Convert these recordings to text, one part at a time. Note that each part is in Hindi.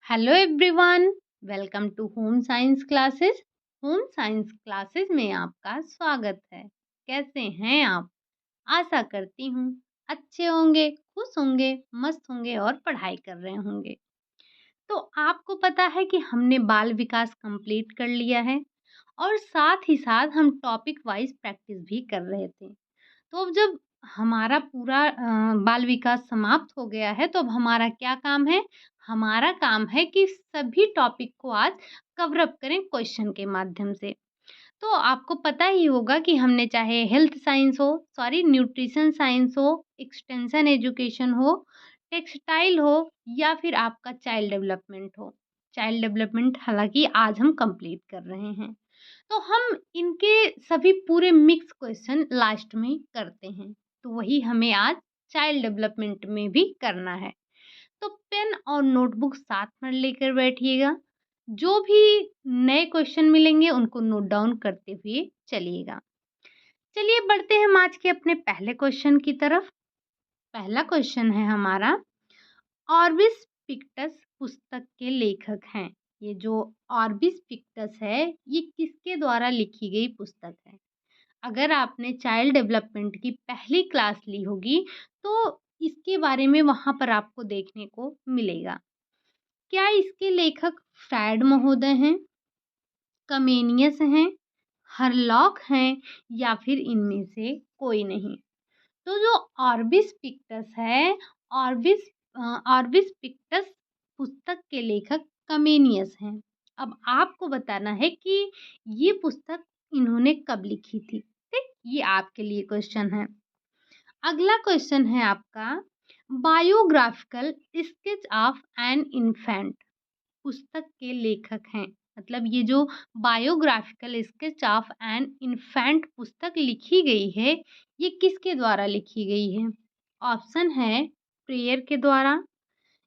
Hello everyone, welcome to home science classes. Home science classes में आपका स्वागत है। कैसे हैं आप? आशा करती हूँ अच्छे होंगे, खुश होंगे, मस्त होंगे और पढ़ाई कर रहे होंगे। तो आपको पता है कि हमने बाल विकास कंप्लीट कर लिया है और साथ ही साथ हम टॉपिक वाइज प्रैक्टिस भी कर रहे थे। तो अब जब हमारा पूरा बाल विकास समाप्त हो गया है, तो अब हमारा क्या काम है? हमारा काम है कि सभी टॉपिक को आज कवर अप करें क्वेश्चन के माध्यम से। तो आपको पता ही होगा कि हमने चाहे हेल्थ साइंस हो, सॉरी न्यूट्रिशन साइंस हो, एक्सटेंशन एजुकेशन हो, टेक्सटाइल हो या फिर आपका चाइल्ड डेवलपमेंट हो। चाइल्ड डेवलपमेंट हालाँकि आज हम कंप्लीट कर रहे हैं। तो हम इनके सभी पूरे मिक्स क्वेश्चन लास्ट में करते हैं। तो वही हमें आज चाइल्ड डेवलपमेंट में भी करना है। तो पेन और नोटबुक साथ में लेकर बैठिएगा। जो भी नए क्वेश्चन मिलेंगे उनको नोट डाउन करते हुए चलिएगा। चलिए बढ़ते हैं हम आज के अपने पहले क्वेश्चन की तरफ। पहला क्वेश्चन है हमारा, ऑर्बिस पिक्टस पुस्तक के लेखक हैं। ये जो ऑर्बिस पिक्टस है, ये किसके द्वारा लिखी गई पुस्तक है? अगर आपने चाइल्ड डेवलपमेंट की पहली क्लास ली होगी, तो इसके बारे में वहाँ पर आपको देखने को मिलेगा। क्या इसके लेखक फ्रायड महोदय हैं, कमेनियस हैं, हरलॉक हैं या फिर इनमें से कोई नहीं? तो जो ऑर्बिस पिक्टस है, ऑर्बिस ऑर्बिस पिक्टस पुस्तक के लेखक कमेनियस हैं। अब आपको बताना है कि ये पुस्तक इन्होंने कब लिखी थी। ठीक, ये आपके लिए क्वेश्चन है। अगला क्वेश्चन है आपका, biographical sketch of an infant पुस्तक के लेखक हैं। मतलब ये जो biographical sketch of an infant पुस्तक लिखी गई है, ये किसके द्वारा लिखी गई है? ऑप्शन है प्रेयर के द्वारा,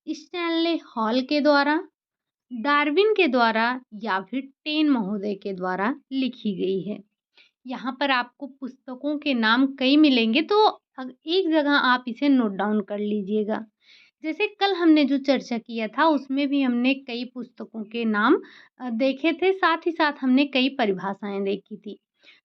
स्टैनले हॉल के द्वारा, डार्विन के द्वारा या फिर टेन महोदय के द्वारा लिखी गई है। यहाँ पर आपको पुस्तकों के नाम कई मिलेंगे, तो एक जगह आप इसे नोट डाउन कर लीजिएगा। जैसे कल हमने जो चर्चा किया था, उसमें भी हमने कई पुस्तकों के नाम देखे थे, साथ ही साथ हमने कई परिभाषाएं देखी थी।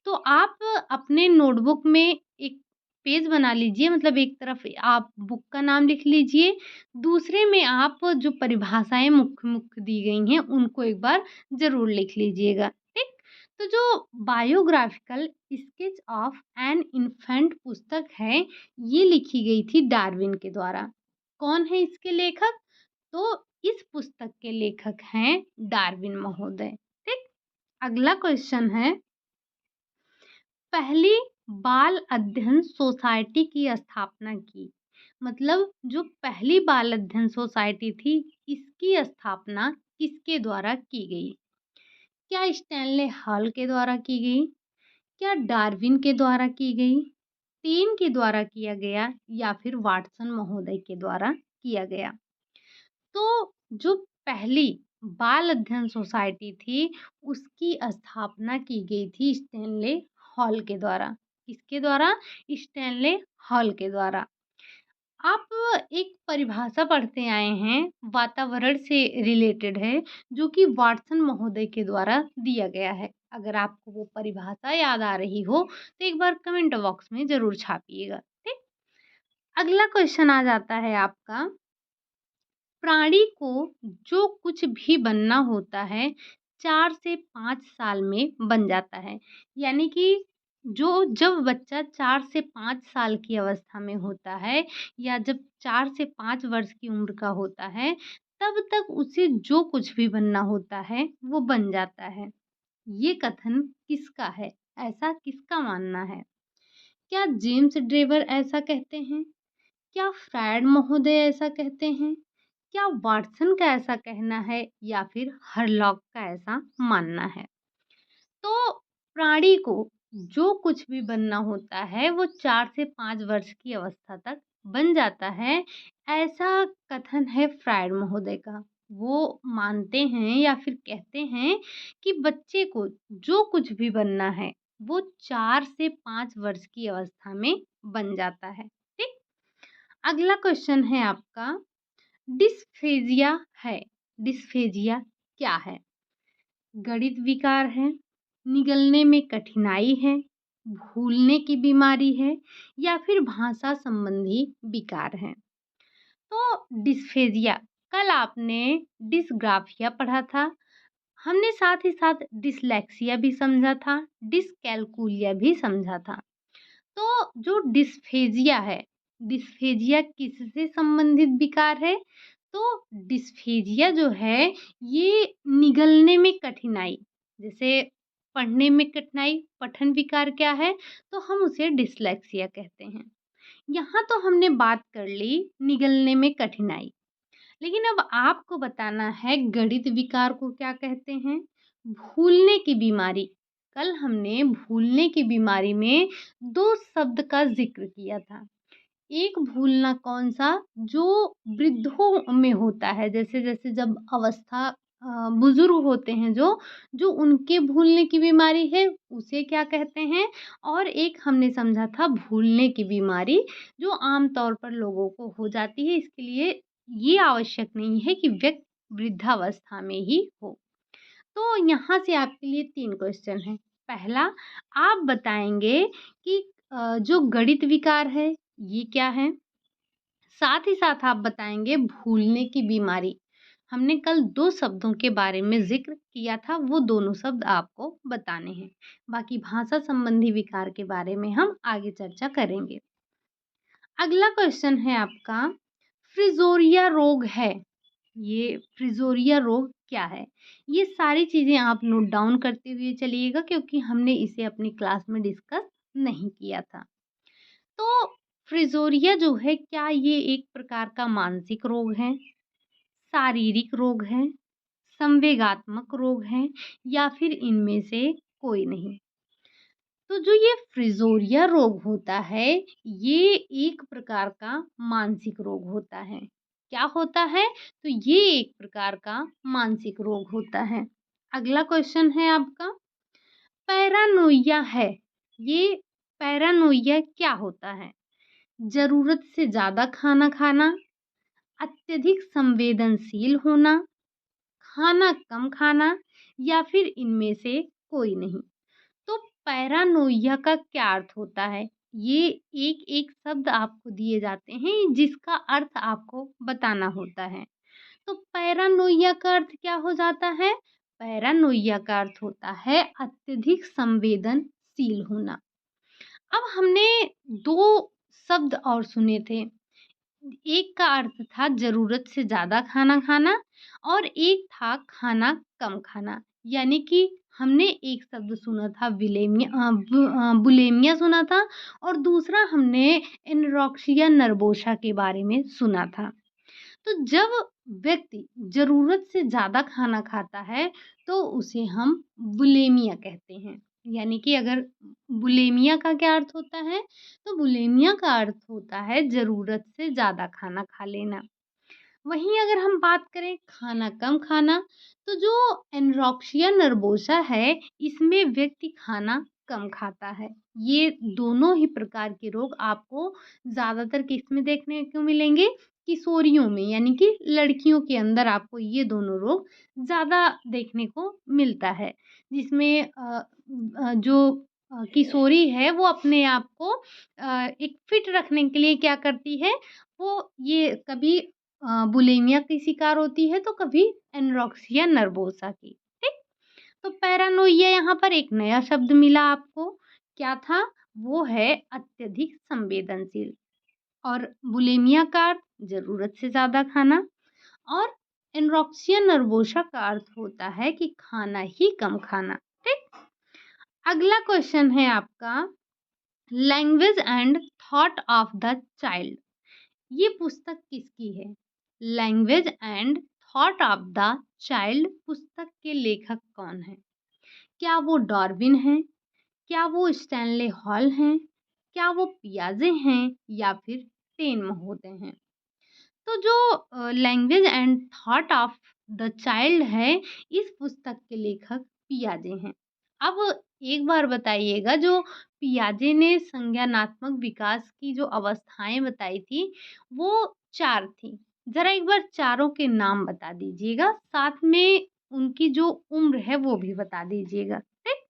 तो आप अपने नोटबुक में एक पेज बना लीजिए, मतलब एक तरफ आप बुक का नाम लिख लीजिए, दूसरे में आप जो परिभाषाएं मुख्य मुख्य दी गई हैं उनको एक बार ज़रूर लिख लीजिएगा। ठीक, तो जो biographical sketch of an infant पुस्तक है, ये लिखी गई थी डार्विन के द्वारा। कौन है इसके लेखक? तो इस पुस्तक के लेखक हैं डार्विन महोदय। ठीक, अगला क्वेश्चन है, पहली बाल अध्ययन सोसाइटी की स्थापना की। मतलब जो पहली बाल अध्ययन सोसाइटी थी, इसकी स्थापना किसके द्वारा की गई? क्या स्टैनले हॉल के द्वारा की गई? क्या डार्विन के द्वारा की गई? टेन के द्वारा किया गया या फिर वाटसन महोदय के द्वारा किया गया? तो जो पहली बाल अध्ययन सोसाइटी थी, उसकी स्थापना की गई थी स्टैनले हॉल के द्वारा। किसके द्वारा? स्टैनले हॉल के द्वारा। आप एक परिभाषा पढ़ते आए हैं, वातावरण से रिलेटेड है, जो कि वाटसन महोदय के द्वारा दिया गया है। अगर आपको वो परिभाषा याद आ रही हो, तो एक बार कमेंट बॉक्स में ज़रूर छापिएगा। ठीक? अगला क्वेश्चन आ जाता है आपका, प्राणी को जो कुछ भी बनना होता है 4 से 5 साल में बन जाता है। यानी कि जो जब बच्चा 4 से 5 साल की अवस्था में होता है या जब 4 से 5 वर्ष की उम्र का होता है, तब तक उसे जो कुछ भी बनना होता है वो बन जाता है। ये कथन किसका है? ऐसा किसका मानना है? क्या जेम्स ड्रेवर ऐसा कहते हैं? क्या फ्रायड महोदय ऐसा कहते हैं? क्या वाटसन का ऐसा कहना है या फिर हरलॉक का ऐसा मानना है? तो प्राणी को जो कुछ भी बनना होता है वो 4 से 5 वर्ष की अवस्था तक बन जाता है, ऐसा कथन है फ्रायड महोदय का। वो मानते हैं या फिर कहते हैं कि बच्चे को जो कुछ भी बनना है वो 4 से 5 वर्ष की अवस्था में बन जाता है। ठीक, अगला क्वेश्चन है आपका, डिस्फेजिया है, डिस्फेजिया क्या है? गणित विकार है, निगलने में कठिनाई है, भूलने की बीमारी है या फिर भाषा संबंधी विकार है। तो डिस्फेजिया, कल आपने डिस्ग्राफिया पढ़ा था, हमने साथ ही साथ डिसलेक्सिया भी समझा था, डिसकैलकुलिया भी समझा था। तो जो डिस्फेजिया है, डिस्फेजिया किससे संबंधित विकार है? तो डिस्फेजिया जो है ये निगलने में कठिनाई, जैसे पढ़ने में कठिनाई, पठन विकार क्या है? तो हम उसे डिसलेक्सिया कहते हैं। यहाँ तो हमने बात कर ली निगलने में कठिनाई, लेकिन अब आपको बताना है गणित विकार को क्या कहते हैं? भूलने की बीमारी। कल हमने भूलने की बीमारी में 2 शब्द का ज़िक्र किया था। एक भूलना कौन-सा? जो वृद्धों में होता है, जैसे-जैसे जब अवस्था बुज़ुर्ग होते हैं जो उनके भूलने की बीमारी है, उसे क्या कहते हैं? और एक हमने समझा था भूलने की बीमारी, जो आम तौर पर लोगों को हो जाती है, इसके लिए ये आवश्यक नहीं है कि व्यक्ति वृद्धावस्था में ही हो। तो यहाँ से आपके लिए 3 क्वेश्चन हैं। पहला, आप बताएँगे कि जो गणित विकार है, ये क्या है? साथ ही साथ आप बताएँगे भूलने की बीमारी। हमने कल 2 शब्दों के बारे में ज़िक्र किया था, वो दोनों शब्द आपको बताने हैं। बाकी भाषा संबंधी विकार के बारे में हम आगे चर्चा करेंगे। अगला क्वेश्चन है आपका, फ्रिजोरिया रोग है। ये फ्रिजोरिया रोग क्या है? ये सारी चीज़ें आप नोट डाउन करते हुए चलिएगा, क्योंकि हमने इसे अपनी क्लास में डिस्कस नहीं किया था। तो फ्रिजोरिया जो है, क्या ये एक प्रकार का मानसिक रोग है, शारीरिक रोग है, संवेगात्मक रोग है या फिर इनमें से कोई नहीं? तो जो ये फ्रिजोरिया रोग होता है, ये एक प्रकार का मानसिक रोग होता है। क्या होता है? तो ये एक प्रकार का मानसिक रोग होता है। अगला क्वेश्चन है आपका, पैरानोइया है। ये पैरानोइया क्या होता है? ज़रूरत से ज़्यादा खाना खाना, अत्यधिक संवेदनशील होना, खाना कम खाना या फिर इनमें से कोई नहीं? तो पैरानोइया का क्या अर्थ होता है? ये एक-एक शब्द आपको दिए जाते हैं, जिसका अर्थ आपको बताना होता है। तो पैरानोइया का अर्थ क्या हो जाता है? पैरानोइया का अर्थ होता है अत्यधिक संवेदनशील होना। अब हमने 2 शब्द और सुने थे। एक का अर्थ था ज़रूरत से ज़्यादा खाना खाना और एक था खाना कम खाना। यानी कि हमने एक शब्द सुना था बुलिमिया सुना था और दूसरा हमने एनोरेक्सिया नर्वोसा के बारे में सुना था। तो जब व्यक्ति ज़रूरत से ज़्यादा खाना खाता है, तो उसे हम बुलिमिया कहते हैं। यानी कि अगर बुलिमिया का क्या अर्थ होता है? तो बुलिमिया का अर्थ होता है ज़रूरत से ज़्यादा खाना खा लेना। वहीं अगर हम बात करें खाना कम खाना, तो जो एनोरेक्सिया नर्वोसा है, इसमें व्यक्ति खाना कम खाता है। ये दोनों ही प्रकार के रोग आपको ज़्यादातर किसमें देखने को मिलेंगे? किशोरियों में, यानी कि लड़कियों के अंदर आपको ये दोनों रोग ज़्यादा देखने को मिलता है। जिसमें जो किशोरी है वो अपने आप को एक फिट रखने के लिए क्या करती है, वो ये कभी बुलिमिया की शिकार होती है तो कभी एनोरेक्सिया नर्वोसा की, ठीक? तो पैरानोइया यहाँ पर एक नया शब्द मिला आपको, क्या था? वो है अत्यधिक संवेदनशील। और बुलिमिया का अर्थ ज़रूरत से ज़्यादा खाना और एनोरेक्सिया नर्वोसा का अर्थ होता है कि खाना ही कम खाना, ठीक? अगला क्वेश्चन है आपका, language and thought of the child. ये पुस्तक किसकी है? Language and thought of the child पुस्तक के लेखक कौन हैं? क्या वो डार्विन हैं? क्या वो स्टैनले हॉल हैं? क्या वो पियाजे हैं या फिर टेन महोदय हैं? तो जो language and thought of the child है, इस पुस्तक के लेखक पियाजे हैं। अब एक बार बताइएगा, जो पियाजे ने संज्ञानात्मक विकास की जो अवस्थाएं बताई थी, वो 4 थी। ज़रा एक बार चारों के नाम बता दीजिएगा, साथ में उनकी जो उम्र है वो भी बता दीजिएगा, ठीक?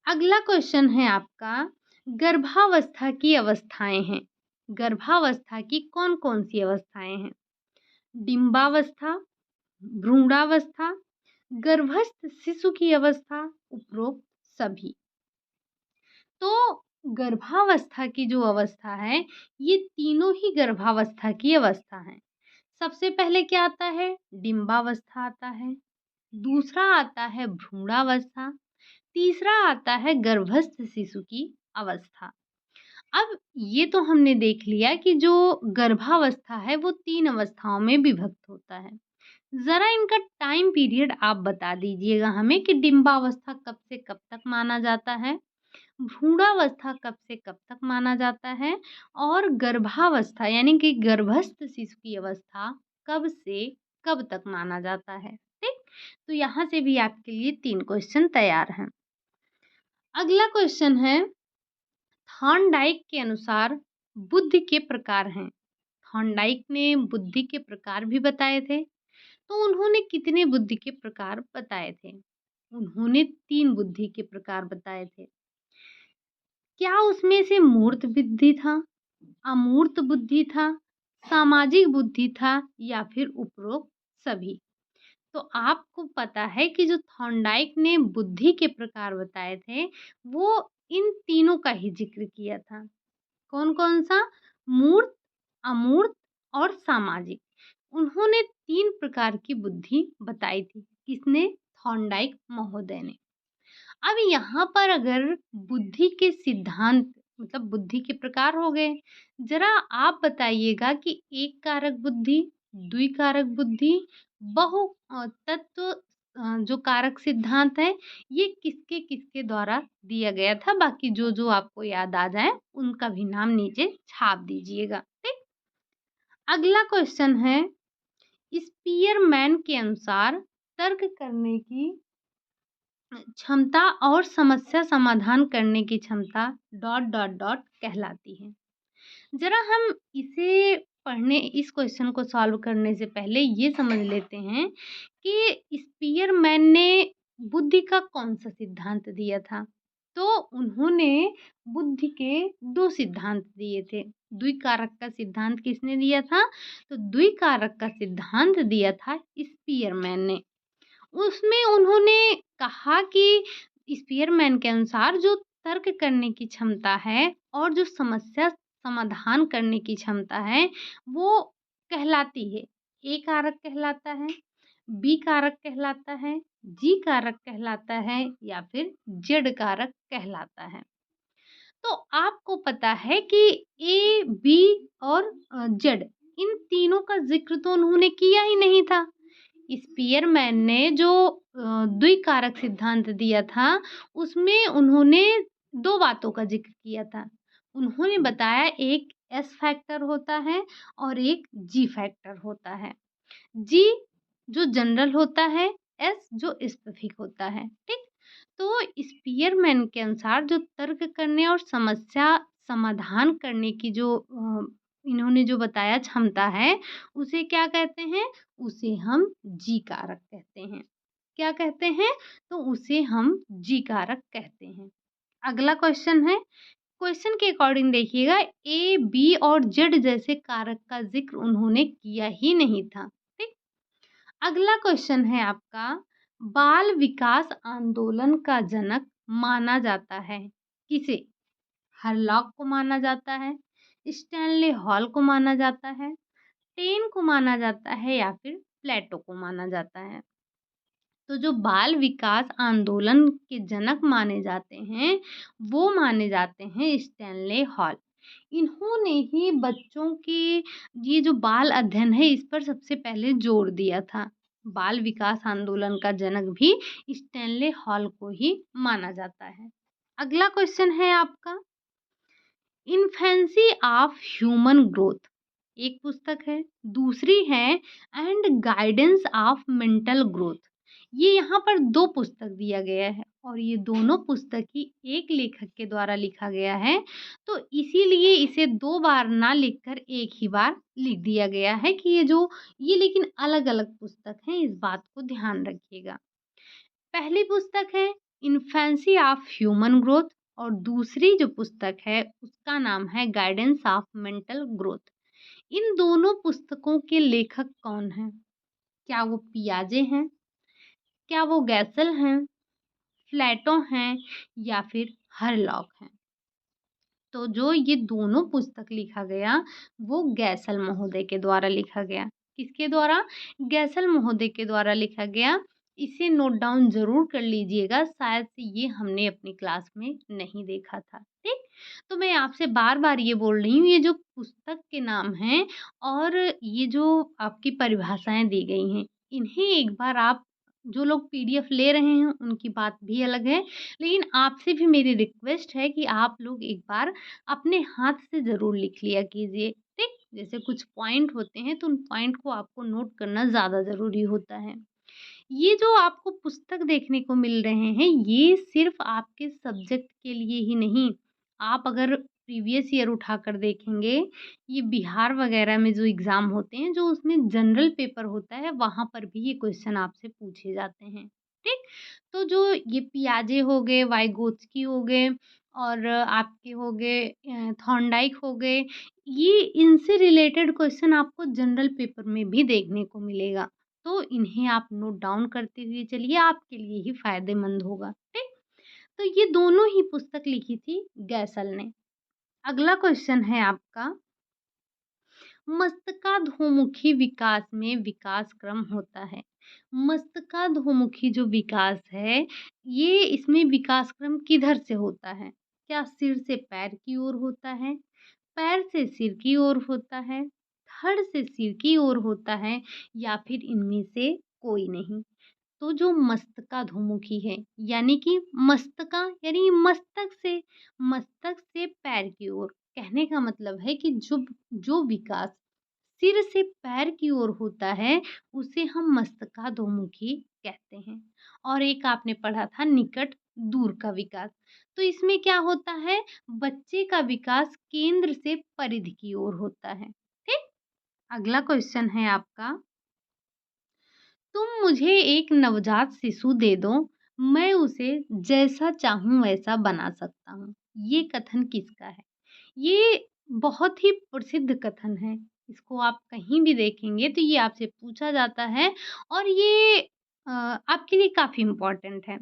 अगला क्वेश्चन है आपका, गर्भावस्था की अवस्थाएँ हैं। गर्भावस्था की कौन-कौन सी अवस्थाएँ हैं? डिंबावस्था, भ्रूणावस्था, गर्भस्थ शिशु की अवस्था, उपरोक्त सभी। तो गर्भावस्था की जो अवस्था है, ये तीनों ही गर्भावस्था की अवस्था है। सबसे पहले क्या आता है? डिंबावस्था आता है, दूसरा आता है भ्रूणावस्था, तीसरा आता है गर्भस्थ शिशु की अवस्था। अब ये तो हमने देख लिया कि जो गर्भावस्था है वो 3 अवस्थाओं में विभक्त होता है। ज़रा इनका टाइम पीरियड आप बता दीजिएगा हमें कि डिंबावस्था कब से कब तक माना जाता है, भ्रूणावस्था कब से कब तक माना जाता है और गर्भावस्था यानी कि गर्भस्थ शिशु की अवस्था कब से कब तक माना जाता है, ठीक? तो यहाँ से भी आपके लिए 3 क्वेश्चन तैयार हैं। अगला क्वेश्चन है, थॉर्नडाइक के अनुसार बुद्धि के प्रकार हैं। थॉर्नडाइक ने बुद्धि के प्रकार भी बताए थे, तो उन्होंने कितने बुद्धि के प्रकार बताए थे? उन्होंने 3 बुद्धि के प्रकार बताए थे। क्या उसमें से मूर्त बुद्धि था, अमूर्त बुद्धि था, सामाजिक बुद्धि था या फिर उपरोक्त सभी? तो आपको पता है कि जो थॉर्नडाइक ने बुद्धि के प्रकार बताए थे, वो इन तीनों का ही ज़िक्र किया था। कौन-कौन सा? मूर्त, अमूर्त और सामाजिक। उन्होंने 3 प्रकार की बुद्धि बताई थी। किसने? थॉर्नडाइक महोदय ने। अब यहाँ पर अगर बुद्धि के सिद्धांत मतलब बुद्धि के प्रकार हो गए, ज़रा आप बताइएगा कि एक कारक बुद्धि, द्विकारक बुद्धि, तत्व जो कारक सिद्धांत है, ये किसके-किसके द्वारा दिया गया था? बाकी जो-जो आपको याद आ जाए, उनका भी नाम नीचे छाप दीजिएगा, ठीक? अगला क्वेश्चन है, स्पीयरमैन के अनुसार तर्क करने की क्षमता और समस्या समाधान करने की क्षमता डॉट कहलाती है। ज़रा हम इसे पढ़ने इस क्वेश्चन को सॉल्व करने से पहले ये समझ लेते हैं कि स्पीयरमैन ने बुद्धि का कौन-सा सिद्धांत दिया था? तो उन्होंने बुद्धि के 2 सिद्धांत दिए थे। द्विकारक का सिद्धांत किसने दिया था? तो द्विकारक का सिद्धांत दिया था स्पीयरमैन ने। उसमें उन्होंने कहा कि स्पीयरमैन के अनुसार जो तर्क करने की क्षमता है और जो समस्या समाधान करने की क्षमता है, वो कहलाती है, ए कारक कहलाता है, बी कारक कहलाता है, जी कारक कहलाता है या फिर जेड कारक कहलाता है। तो आपको पता है कि ए, बी और जेड इन तीनों का ज़िक्र तो उन्होंने किया ही नहीं था। स्पीयरमैन ने जो द्विकारक सिद्धांत दिया था, उसमें उन्होंने 2 बातों का ज़िक्र किया था। उन्होंने बताया एक एस फैक्टर होता है और एक जी फैक्टर होता है। जी जो जनरल होता है, एस जो स्पेसिफिक होता है, ठीक? तो स्पीयरमैन के अनुसार जो तर्क करने और समस्या समाधान करने की जो इन्होंने जो बताया क्षमता है, उसे क्या कहते हैं? उसे हम जी कारक कहते हैं। क्या कहते हैं? तो उसे हम जी कारक कहते हैं। अगला क्वेश्चन है, क्वेश्चन के अकॉर्डिंग देखिएगा ए, बी और जेड जैसे कारक का ज़िक्र उन्होंने किया ही नहीं था, ठीक? अगला क्वेश्चन है आपका, बाल विकास आंदोलन का जनक माना जाता है किसे? हरलॉक को माना जाता है, स्टैनले हॉल को माना जाता है, टेन को माना जाता है या फिर प्लेटो को माना जाता है। तो जो बाल विकास आंदोलन के जनक माने जाते हैं, वो माने जाते हैं स्टैनले हॉल। इन्होंने ही बच्चों के ये जो बाल अध्ययन है, इस पर सबसे पहले जोर दिया था। बाल विकास आंदोलन का जनक भी स्टैनले हॉल को ही माना जाता है। अगला क्वेश्चन है आपका, इन्फेंसी ऑफ ह्यूमन ग्रोथ एक पुस्तक है, दूसरी है and guidance of mental growth. ये यहाँ पर 2 पुस्तक दिया गया है और ये दोनों पुस्तक ही एक लेखक के द्वारा लिखा गया है, तो इसीलिए इसे 2 बार ना लिखकर एक ही बार लिख दिया गया है कि ये लेकिन अलग-अलग पुस्तक हैं, इस बात को ध्यान रखिएगा। पहली पुस्तक है इन्फेंसी ऑफ ह्यूमन ग्रोथ और दूसरी जो पुस्तक है उसका नाम है गाइडेंस ऑफ मेंटल ग्रोथ। इन दोनों पुस्तकों के लेखक कौन हैं? क्या वो पियाजे हैं? क्या वो गैसल हैं? प्लेटो हैं या फिर हरलॉक हैं? तो जो ये दोनों पुस्तक लिखा गया वो गैसल महोदय के द्वारा लिखा गया। किसके द्वारा? गैसल महोदय के द्वारा लिखा गया। इसे नोट डाउन ज़रूर कर लीजिएगा, शायद से ये हमने अपनी क्लास में नहीं देखा था, ठीक? तो मैं आपसे बार-बार ये बोल रही हूँ, ये जो पुस्तक के नाम हैं और ये जो आपकी परिभाषाएँ दी गई हैं, इन्हें एक बार आप जो लोग पीडीएफ ले रहे हैं उनकी बात भी अलग है, लेकिन आपसे भी मेरी रिक्वेस्ट है कि आप लोग एक बार अपने हाथ से ज़रूर लिख लिया कीजिए, ठीक? जैसे कुछ पॉइंट होते हैं तो उन पॉइंट को आपको नोट करना ज़्यादा ज़रूरी होता है। ये जो आपको पुस्तक देखने को मिल रहे हैं, ये सिर्फ़ आपके सब्जेक्ट के लिए ही नहीं, आप अगर प्रीवियस ईयर उठाकर देखेंगे, ये बिहार वगैरह में जो एग्ज़ाम होते हैं, जो उसमें जनरल पेपर होता है, वहाँ पर भी ये क्वेश्चन आपसे पूछे जाते हैं, ठीक? तो जो ये पियाजे हो गए, वाइगोत्स्की हो गए और आपके हो गए थॉर्नडाइक हो गए, ये इनसे रिलेटेड क्वेश्चन आपको जनरल पेपर में भी देखने को मिलेगा। तो इन्हें आप नोट डाउन करते हुए चलिए, आपके लिए ही फ़ायदेमंद होगा, ठीक? तो ये दोनों ही पुस्तक लिखी थी गैसल ने। अगला क्वेश्चन है आपका, मस्तिष्काधोमुखी विकास में विकास क्रम होता है। मस्तिष्काधोमुखी जो विकास है, ये इसमें विकास क्रम किधर से होता है? क्या सिर से पैर की ओर होता है? पैर से सिर की ओर होता है? धड़ से सिर की ओर होता है या फिर इनमें से कोई नहीं? तो जो मस्तकाधोमुखी है यानी कि मस्तका यानी मस्तक से पैर की ओर, कहने का मतलब है कि जो जो विकास सिर से पैर की ओर होता है उसे हम मस्तकाधोमुखी कहते हैं। और एक आपने पढ़ा था निकट दूर का विकास, तो इसमें क्या होता है, बच्चे का विकास केंद्र से परिधि की ओर होता है, ठीक? अगला क्वेश्चन है आपका, तुम मुझे एक नवजात शिशु दे दो, मैं उसे जैसा चाहूँ वैसा बना सकता हूँ। ये कथन किसका है? ये बहुत ही प्रसिद्ध कथन है। इसको आप कहीं भी देखेंगे तो ये आपसे पूछा जाता है और ये आपके लिए काफ़ी इम्पोर्टेंट है।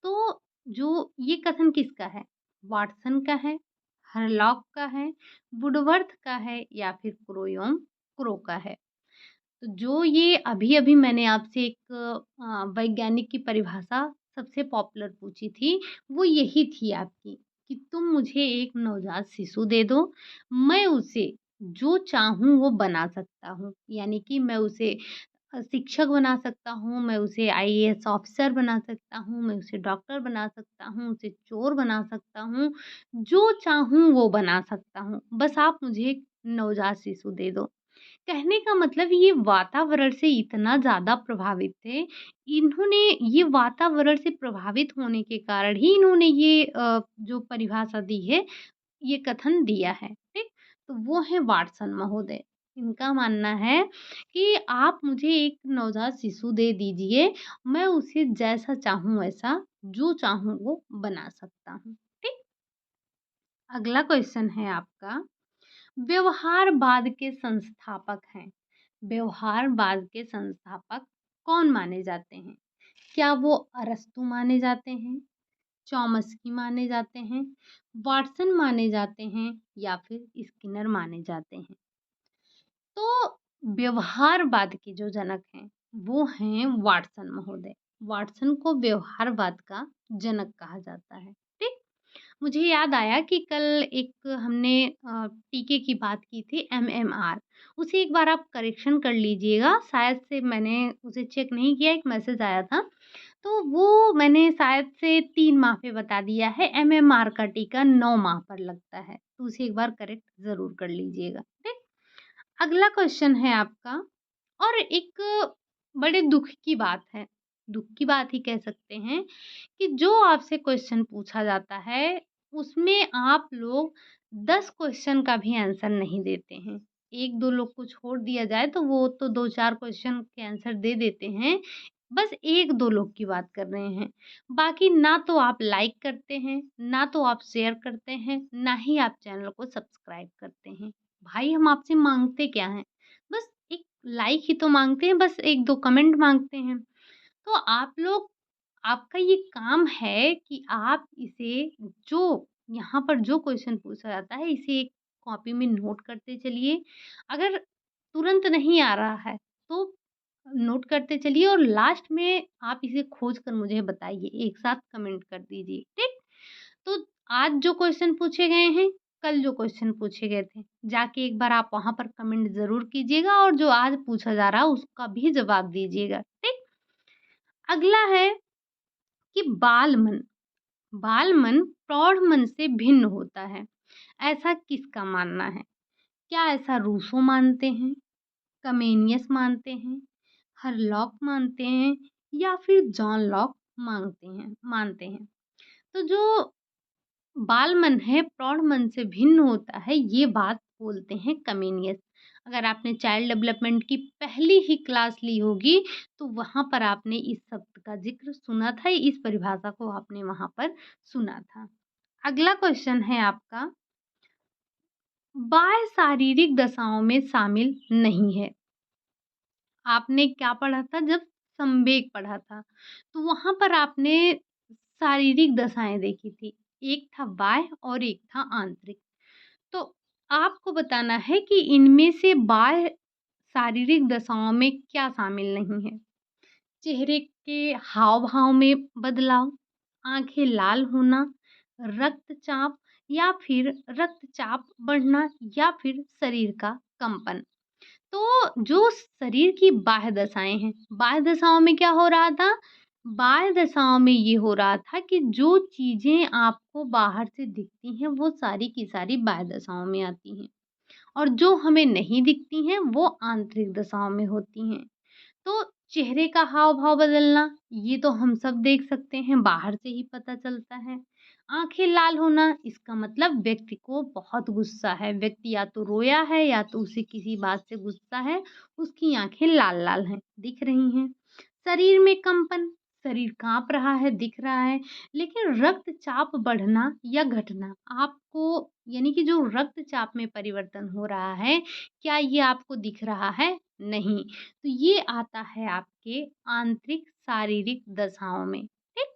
तो जो ये कथन किसका है? वाटसन का है, हरलॉक का है, वुडवर्थ का है या फिर क्रो का है? तो जो ये अभी-अभी मैंने आपसे एक वैज्ञानिक की परिभाषा सबसे पॉपुलर पूछी थी, वो यही थी आपकी कि तुम मुझे एक नवजात शिशु दे दो, मैं उसे जो चाहूँ वो बना सकता हूँ। यानी कि मैं उसे शिक्षक बना सकता हूँ, मैं उसे आईएएस ऑफ़िसर बना सकता हूँ, मैं उसे डॉक्टर बना सकता हूँ, उसे चोर बना सकता हूँ, जो चाहूँ वो बना सकता हूँ। बस आप मुझे एक नवजात शिशु दे दो। कहने का मतलब ये वातावरण से इतना ज़्यादा प्रभावित थे, इन्होंने ये वातावरण से प्रभावित होने के कारण ही इन्होंने ये जो परिभाषा दी है, ये कथन दिया है, ठीक? तो वो हैं वाटसन महोदय। इनका मानना है कि आप मुझे एक नवजात शिशु दे दीजिए, मैं उसे जैसा चाहूँ वैसा, जो चाहूँ वो बना सकता हूँ, ठीक? अगला क्वेश्चन है आपका, व्यवहारवाद के संस्थापक हैं। व्यवहारवाद के संस्थापक कौन माने जाते हैं? क्या वो अरस्तू माने जाते हैं, चॉम्स्की माने जाते हैं, वाटसन माने जाते हैं या फिर स्किनर माने जाते हैं? तो व्यवहारवाद के जो जनक हैं, वो हैं वाटसन महोदय। वाटसन को व्यवहारवाद का जनक कहा जाता है, ठीक? मुझे याद आया कि कल एक हमने टीके की बात की थी एमएमआर, उसे एक बार आप करेक्शन कर लीजिएगा, शायद से मैंने उसे चेक नहीं किया, एक मैसेज आया था। तो वो मैंने शायद से 3 माह पे बता दिया है, एमएमआर का टीका 9 माह पर लगता है, तो उसे एक बार करेक्ट ज़रूर कर लीजिएगा, ठीक? अगला क्वेश्चन है आपका और एक बड़े दुःख की बात है। दुःख की बात ही कह सकते हैं कि जो आपसे क्वेश्चन पूछा जाता है, उसमें आप लोग 10 क्वेश्चन का भी आंसर नहीं देते हैं। 1-2 लोग को छोड़ दिया जाए तो वो तो 2-4 क्वेश्चन के आंसर दे देते हैं। बस 1-2 लोग की बात कर रहे हैं। बाकी ना तो आप लाइक करते हैं, ना तो आप शेयर करते हैं, ना ही आप चैनल को सब्सक्राइब करते हैं। भाई हम आपसे माँगते क्या हैं? बस एक लाइक ही तो माँगते हैं, बस 1-2 कमेंट माँगते हैं। तो आप लोग आपका ये काम है कि आप इसे जो यहाँ पर जो क्वेश्चन पूछा जाता है, इसे एक कॉपी में नोट करते चलिए। अगर तुरंत नहीं आ रहा है, तो नोट करते चलिए और लास्ट में आप इसे खोज कर मुझे बताइए, एक साथ कमेंट कर दीजिए, ठीक? तो आज जो क्वेश्चन पूछे गए हैं, कल जो क्वेश्चन पूछे गए थे, जाके एक बार आप वहाँ पर कमेंट ज़रूर कीजिएगा और जो आज पूछा जा रहा है, उसका भी जवाब दीजिएगा, ठीक? अगला है कि बाल मन। बाल मन प्रौढ़ मन से भिन्न होता है। ऐसा किसका मानना है? क्या ऐसा रूसो मानते हैं, कमेनियस मानते हैं, हरलॉक मानते हैं या फिर जॉन लॉक मानते हैं? तो जो बाल मन है प्रौढ़ मन से भिन्न होता है, ये बात बोलते हैं कमेनियस। अगर आपने चाइल्ड डेवलपमेंट की पहली ही क्लास ली होगी, तो वहाँ पर आपने इस शब्द का ज़िक्र सुना था, इस परिभाषा को आपने वहाँ पर सुना था। अगला क्वेश्चन है आपका, बाह्य शारीरिक दशाओं में शामिल नहीं है। आपने क्या पढ़ा था जब संवेग पढ़ा था, तो वहाँ पर आपने शारीरिक दशाएँ देखी थी। एक था बाह्य और एक था आंतरिक। तो आपको बताना है कि इनमें से बाह्य शारीरिक दशाओं में क्या शामिल नहीं है? चेहरे के हाव-भाव में बदलाव, आँखें लाल होना, रक्तचाप या फिर रक्तचाप बढ़ना या फिर शरीर का कंपन। तो जो शरीर की बाह्य दशाएँ हैं, बाह्य दशाओं में क्या हो रहा था? बाह्य दशाओं में ये हो रहा था कि जो चीज़ें आपको बाहर से दिखती हैं, वो सारी की सारी बाह्य दशाओं में आती हैं और जो हमें नहीं दिखती हैं, वो आंतरिक दशाओं में होती हैं। तो चेहरे का हाव-भाव बदलना, ये तो हम सब देख सकते हैं, बाहर से ही पता चलता है। आँखें लाल होना, इसका मतलब व्यक्ति को बहुत गुस्सा है। व्यक्ति या तो रोया है या तो उसे किसी बात से गुस्सा है, उसकी आँखें लाल-लाल हैं, दिख रही हैं। शरीर में कंपन, शरीर काँप रहा है, दिख रहा है। लेकिन रक्तचाप बढ़ना या घटना, आपको यानी कि जो रक्तचाप में परिवर्तन हो रहा है, क्या ये आपको दिख रहा है? नहीं। तो ये आता है आपके आंतरिक शारीरिक दशाओं में, ठीक?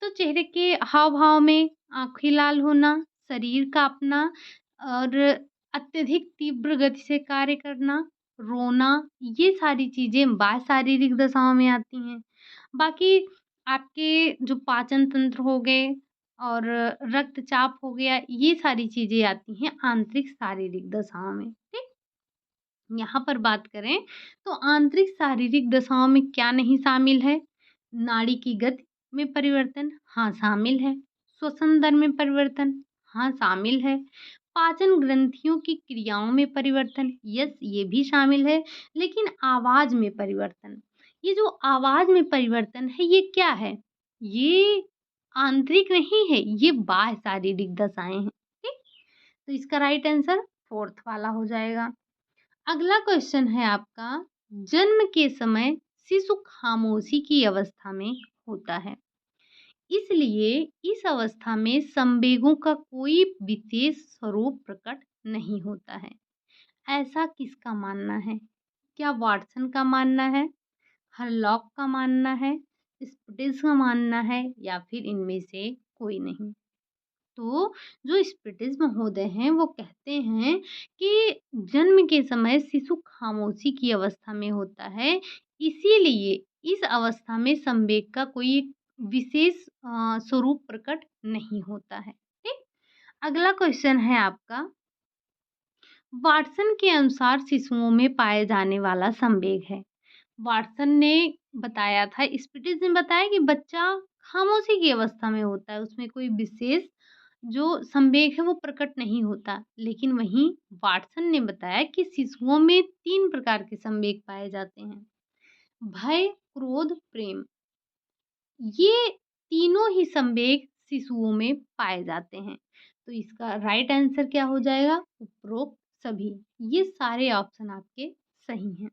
तो चेहरे के हाव-भाव में आँखें लाल होना, शरीर काँपना और अत्यधिक तीव्र गति से कार्य करना, रोना, ये सारी चीज़ें बाह्य शारीरिक दशाओं में आती हैं। बाकी आपके जो पाचन तंत्र हो गए और रक्तचाप हो गया, ये सारी चीज़ें आती हैं आंतरिक शारीरिक दशाओं में, ठीक? यहाँ पर बात करें तो आंतरिक शारीरिक दशाओं में क्या नहीं शामिल है? नाड़ी की गति में परिवर्तन, हाँ शामिल है। श्वसन दर में परिवर्तन, हाँ शामिल है। पाचन ग्रंथियों की क्रियाओं में परिवर्तन, यस ये भी शामिल है। लेकिन आवाज़ में परिवर्तन, ये जो आवाज़ में परिवर्तन है ये क्या है? ये आंतरिक नहीं है, ये बाह्य शारीरिक दशाएँ हैं, ठीक? तो इसका राइट आंसर 4th वाला हो जाएगा। अगला क्वेश्चन है आपका, जन्म के समय शिशु खामोशी की अवस्था में होता है, इसलिए इस अवस्था में संवेगों का कोई विशेष स्वरूप प्रकट नहीं होता है। ऐसा किसका मानना है? क्या वाटसन का मानना है, हरलॉक का मानना है, स्पिटिज का मानना है या फिर इनमें से कोई नहीं? तो जो स्पिटिज़ महोदय हैं, वो कहते हैं कि जन्म के समय शिशु खामोशी की अवस्था में होता है, इसीलिए इस अवस्था में संवेग का कोई एक विशेष स्वरूप प्रकट नहीं होता है। ठीक? अगला क्वेश्चन है आपका, वाटसन के अनुसार शिशुओं में पाए जाने वाला संवेग है। वाटसन ने बताया था, स्पिटिज़ ने बताया कि बच्चा खामोशी की अवस्था में होता है, उसमें कोई विशेष जो संवेग है वो प्रकट नहीं होता। लेकिन वहीं वाटसन ने बताया कि शिशुओं में 3 प्रकार के संवेग पाए जाते हैं। भय, क्रोध, प्रेम। ये तीनों ही संवेग शिशुओं में पाए जाते हैं। तो इसका राइट आंसर क्या हो जाएगा? उपरोक्त सभी। ये सारे ऑप्शन आपके सही हैं।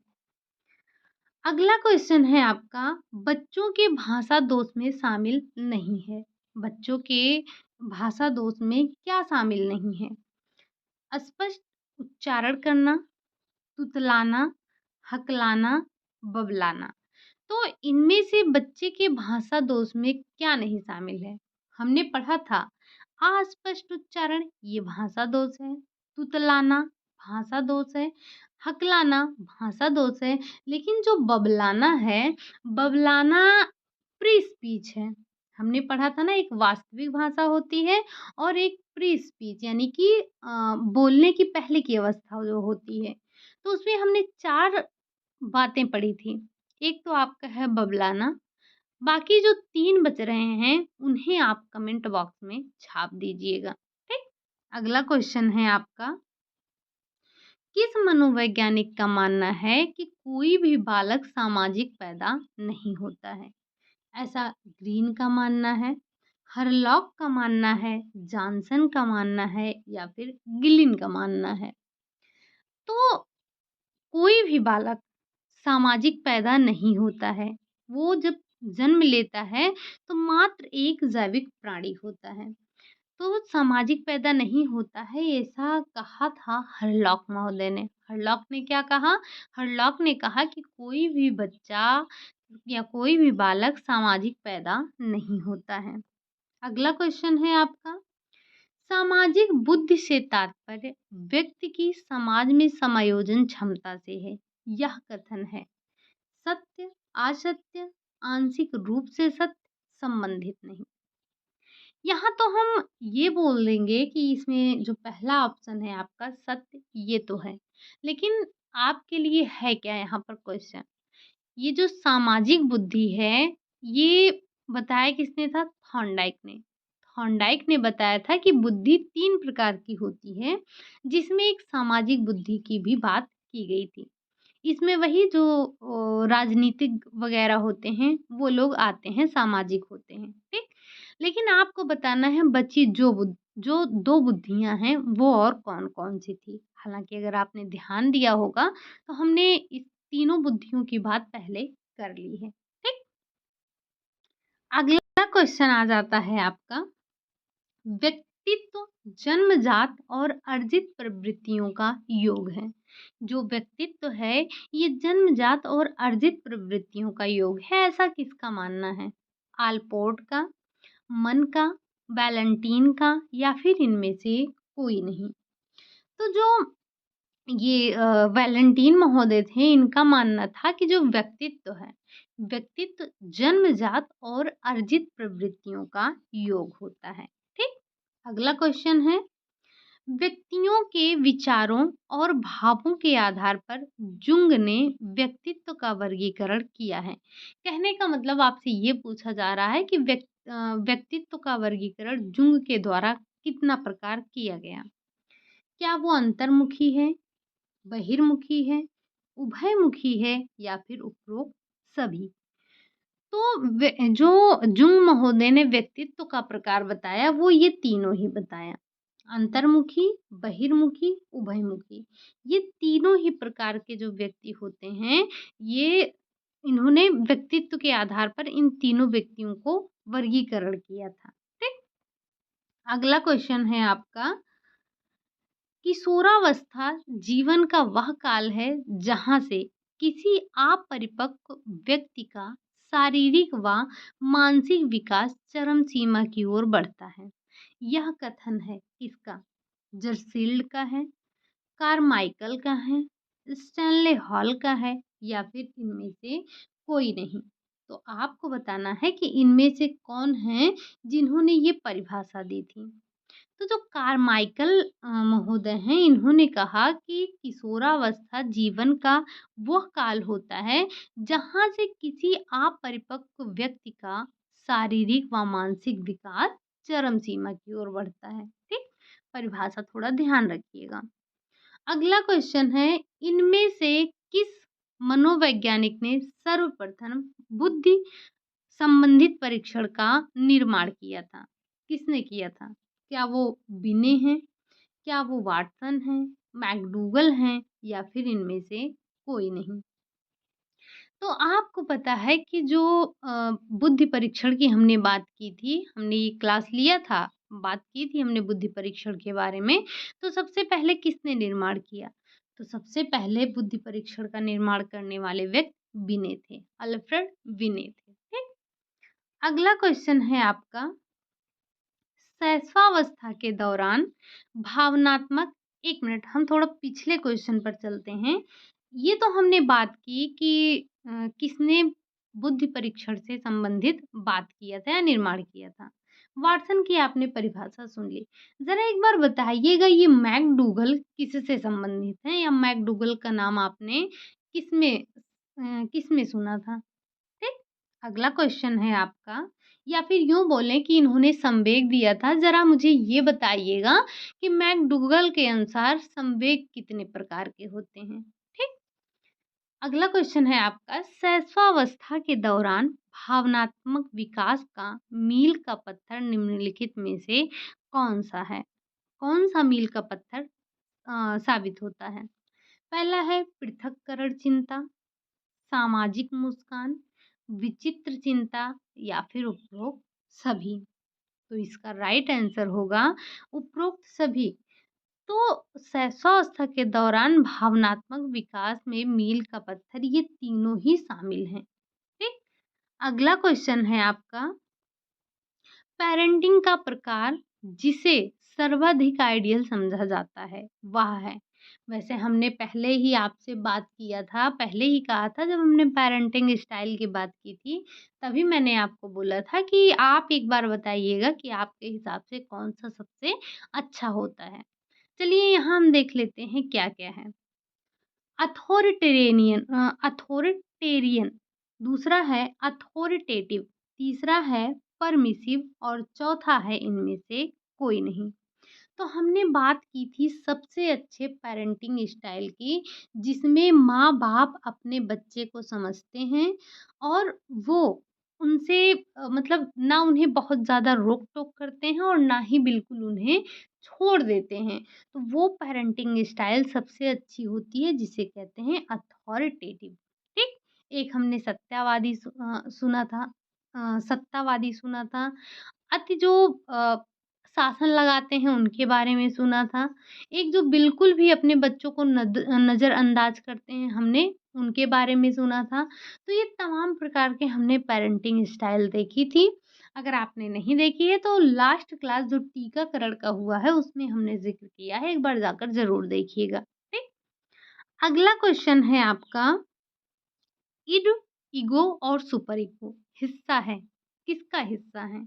अगला क्वेश्चन है आपका, बच्चों के भाषा दोष में शामिल नहीं है। बच्चों के भाषा दोष में क्या शामिल नहीं है? अस्पष्ट उच्चारण करना, तुतलाना, हकलाना, बबलाना। तो इनमें से बच्चे के भाषा दोष में क्या नहीं शामिल है? हमने पढ़ा था अस्पष्ट उच्चारण ये भाषा दोष है, तुतलाना भाषा दोष है, हकलाना भाषा दोष है, लेकिन जो बबलाना है, बबलाना प्री स्पीच है। हमने पढ़ा था ना, एक वास्तविक भाषा होती है और एक प्री स्पीच यानी कि बोलने की पहले की अवस्था जो होती है। तो उसमें हमने 4 बातें पढ़ी थी। एक तो आपका है बबलाना, बाकी जो 3 बच रहे हैं, उन्हें आप कमेंट बॉक्स में छाप दीजिएगा, ठीक? अगला क्वेश्चन है आपका, किस मनोवैज्ञानिक का मानना है कि कोई भी बालक सामाजिक पैदा नहीं होता है? ऐसा ग्रीन का मानना है, हरलॉक का मानना है, जॉनसन का मानना है या फिर गिलिन का मानना है? तो कोई भी बालक सामाजिक पैदा नहीं होता है। वो जब जन्म लेता है तो मात्र एक जैविक प्राणी होता है। तो सामाजिक पैदा नहीं होता है, ऐसा कहा था हरलॉक महोदय ने। हरलॉक ने क्या कहा? हरलॉक ने कहा कि कोई भी बच्चा या कोई भी बालक सामाजिक पैदा नहीं होता है। अगला क्वेश्चन है आपका, सामाजिक बुद्धि से तात्पर्य व्यक्ति की समाज में समायोजन क्षमता से है। यह कथन है सत्य, असत्य, आंशिक रूप से सत्य, संबंधित नहीं। यहाँ तो हम ये बोल देंगे कि इसमें जो पहला ऑप्शन है आपका सत्य, ये तो है। लेकिन आपके लिए है क्या यहाँ पर क्वेश्चन? ये जो सामाजिक बुद्धि है, ये बताया किसने था? थॉर्नडाइक ने। थॉर्नडाइक ने बताया था कि बुद्धि 3 प्रकार की होती है, जिसमें एक सामाजिक बुद्धि की भी बात की गई थी। इसमें वही जो राजनीतिक वगैरह होते हैं, वो लोग आते हैं, सामाजिक होते हैं, ठीक? लेकिन आपको बताना है बची जो 2 बुद्धियाँ हैं, वो और कौन-कौन सी थी? हालाँकि अगर आपने ध्यान दिया होगा, तो हमने इस तीनों बुद्धियों की बात पहले कर ली है, ठीक? अगला क्वेश्चन आ जाता है आपका, व्यक्तित्व जन्मजात और अर्जित प्रवृत्तियों का योग है। जो व्यक्तित्व है, ये जन्मजात और अर्जित प्रवृत्तियों का योग है, ऐसा किसका मानना है? आलपोर्ट का, मन का, वैलेंटीन का या फिर इनमें से कोई नहीं? तो जो ये वैलेंटीन महोदय थे, इनका मानना था कि जो व्यक्तित्व है, व्यक्तित्व जन्मजात और अर्जित प्रवृत्तियों का योग होता है, ठीक? अगला क्वेश्चन है, व्यक्तियों के विचारों और भावों के आधार पर जुंग ने व्यक्तित्व का वर्गीकरण किया है। कहने का मतलब आपसे ये पूछा जा रहा है कि व्यक्तित्व का वर्गीकरण जुंग के द्वारा कितना प्रकार किया गया? क्या वो अंतर्मुखी है, बहिर्मुखी है, उभयमुखी है या फिर उपरोक्त सभी? तो जो जुंग महोदय ने व्यक्तित्व का प्रकार बताया, वो ये तीनों ही बताया। अंतर्मुखी, बहिर्मुखी, उभयमुखी। ये तीनों ही प्रकार के जो व्यक्ति होते हैं, ये इन्होंने व्यक्तित्व के आधार पर इन तीनों व्यक्तियों को वर्गीकरण किया था। ठीक? अगला क्वेश्चन है आपका, किशोरावस्था जीवन का वह काल है जहाँ से किसी अपरिपक्व व्यक्ति का शारीरिक व मानसिक विकास चरम सीमा की ओर बढ़ता है। यह कथन है किसका? जरसील्ड का है, कारमाइकल का है, स्टैनले हॉल का है या फिर इनमें से कोई नहीं? तो आपको बताना है कि इनमें से कौन है जिन्होंने ये परिभाषा दी थी। तो जो कारमाइकल महोदय हैं, इन्होंने कहा कि किशोरावस्था जीवन का वह काल होता है जहाँ से किसी अपरिपक्व व्यक्ति का शारीरिक व मानसिक विकास चरम सीमा की ओर बढ़ता है। ठीक, परिभाषा थोड़ा ध्यान रखिएगा। अगला क्वेश्चन है, इनमें से किस मनोवैज्ञानिक ने सर्वप्रथम बुद्धि संबंधित परीक्षण का निर्माण किया था? किसने किया था? क्या वो बिने हैं? क्या वो वाटसन हैं? मैकडूगल हैं या फिर इनमें से कोई नहीं? तो आपको पता है कि जो बुद्धि परीक्षण की हमने बात की थी, हमने ये क्लास लिया था, बात की थी हमने बुद्धि परीक्षण के बारे में, तो सबसे पहले किसने निर्माण किया? तो सबसे पहले बुद्धि परीक्षण का निर्माण करने वाले व्यक्ति बिने थे, अल्फ्रेड बिने थे, ठीक? अगला क्वेश्चन है आपका, शैशवावस्था के दौरान भावनात्मक, एक मिनट हम थोड़ा पिछले क्वेश्चन पर चलते हैं। ये तो हमने बात की कि किसने बुद्धि परीक्षण से संबंधित बात किया था या निर्माण किया था। वाटसन की आपने परिभाषा सुन ली। ज़रा एक बार बताइएगा ये मैकडूगल किससे संबंधित है या मैकडूगल का नाम आपने किसमें सुना था? ठीक? अगला क्वेश्चन है आपका, या फिर यूँ बोलें कि इन्होंने संवेग दिया था। ज़रा मुझे ये बताइएगा कि मैकडूगल के अनुसार संवेग कितने प्रकार के होते हैं? ठीक? अगला क्वेश्चन है आपका, शैशवावस्था के दौरान भावनात्मक विकास का मील का पत्थर निम्नलिखित में से कौन-सा है? कौन-सा मील का पत्थर साबित होता है? पहला है पृथक्करण चिंता, सामाजिक मुस्कान, विचित्र चिंता या फिर उपरोक्त सभी। तो इसका राइट आंसर होगा उपरोक्त सभी। तो शैशवावस्था के दौरान भावनात्मक विकास में मील का पत्थर ये तीनों ही शामिल हैं। ठीक? अगला क्वेश्चन है आपका, पेरेंटिंग का प्रकार जिसे सर्वाधिक आइडियल समझा जाता है वह है। वैसे हमने पहले ही आपसे बात किया था, पहले ही कहा था जब हमने पेरेंटिंग स्टाइल की बात की थी, तभी मैंने आपको बोला था कि आप एक बार बताइएगा कि आपके हिसाब से कौन-सा सबसे अच्छा होता है। चलिए यहाँ हम देख लेते हैं क्या-क्या है। अथॉरिटेरियन, दूसरा है अथॉरिटेटिव, तीसरा है परमिसिव और चौथा है इनमें से कोई नहीं। तो हमने बात की थी सबसे अच्छे पेरेंटिंग स्टाइल की, जिसमें माँ-बाप अपने बच्चे को समझते हैं और वो उनसे मतलब ना उन्हें बहुत ज़्यादा रोक-टोक करते हैं और ना ही बिल्कुल उन्हें छोड़ देते हैं। तो वो पेरेंटिंग स्टाइल सबसे अच्छी होती है जिसे कहते हैं अथॉरिटेटिव, ठीक? एक हमने सुना था, सत्तावादी सुना था। अति जो शासन लगाते हैं उनके बारे में सुना था। एक जो बिल्कुल भी अपने बच्चों को नज़रअंदाज करते हैं हमने उनके बारे में सुना था। तो ये तमाम प्रकार के हमने पेरेंटिंग स्टाइल देखी थी। अगर आपने नहीं देखी है तो लास्ट क्लास जो टीकाकरण का हुआ है उसमें हमने ज़िक्र किया है, एक बार जाकर ज़रूर देखिएगा। ठीक? अगला क्वेश्चन है आपका, इड, ईगो और सुपर ईगो हिस्सा है, किसका हिस्सा है?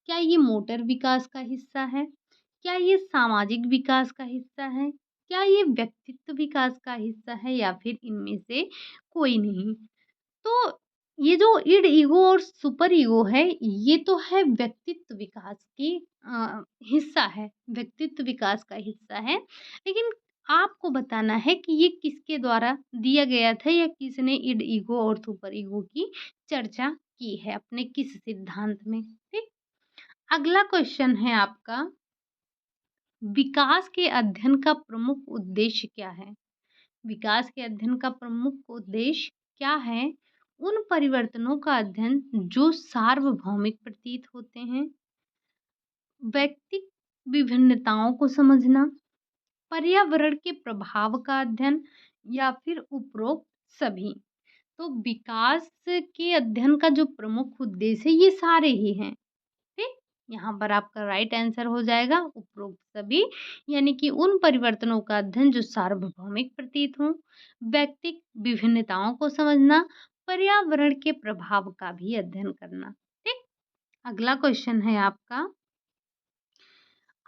क्या ये मोटर विकास का हिस्सा है? क्या ये सामाजिक विकास का हिस्सा है? क्या ये व्यक्तित्व विकास का हिस्सा है या फिर इनमें से कोई नहीं? तो ये जो इड, ईगो और सुपर ईगो है, ये तो है व्यक्तित्व विकास की हिस्सा है, व्यक्तित्व विकास का हिस्सा है। लेकिन आपको बताना है कि ये किसके द्वारा दिया गया था या किसने इड, ईगो और सुपर ईगो की चर्चा की है अपने किस सिद्धांत में, ठीक? अगला क्वेश्चन है आपका, विकास के अध्ययन का प्रमुख उद्देश्य क्या है? विकास के अध्ययन का प्रमुख उद्देश्य क्या है? उन परिवर्तनों का अध्ययन जो सार्वभौमिक प्रतीत होते हैं, व्यक्तिक विभिन्नताओं को समझना, पर्यावरण के प्रभाव का अध्ययन या फिर उपरोक्त सभी। तो विकास के अध्ययन का जो प्रमुख उद्देश्य है ये सारे ही हैं। ठीक? यहाँ पर आपका राइट आंसर हो जाएगा उपरोक्त सभी, यानी कि उन परिवर्तनों का अध्ययन जो सार्वभौमिक प्रतीत हों, व्यक्तिक विभिन्नताओं को समझना, पर्यावरण के प्रभाव का भी अध्ययन करना। ठीक? अगला क्वेश्चन है आपका,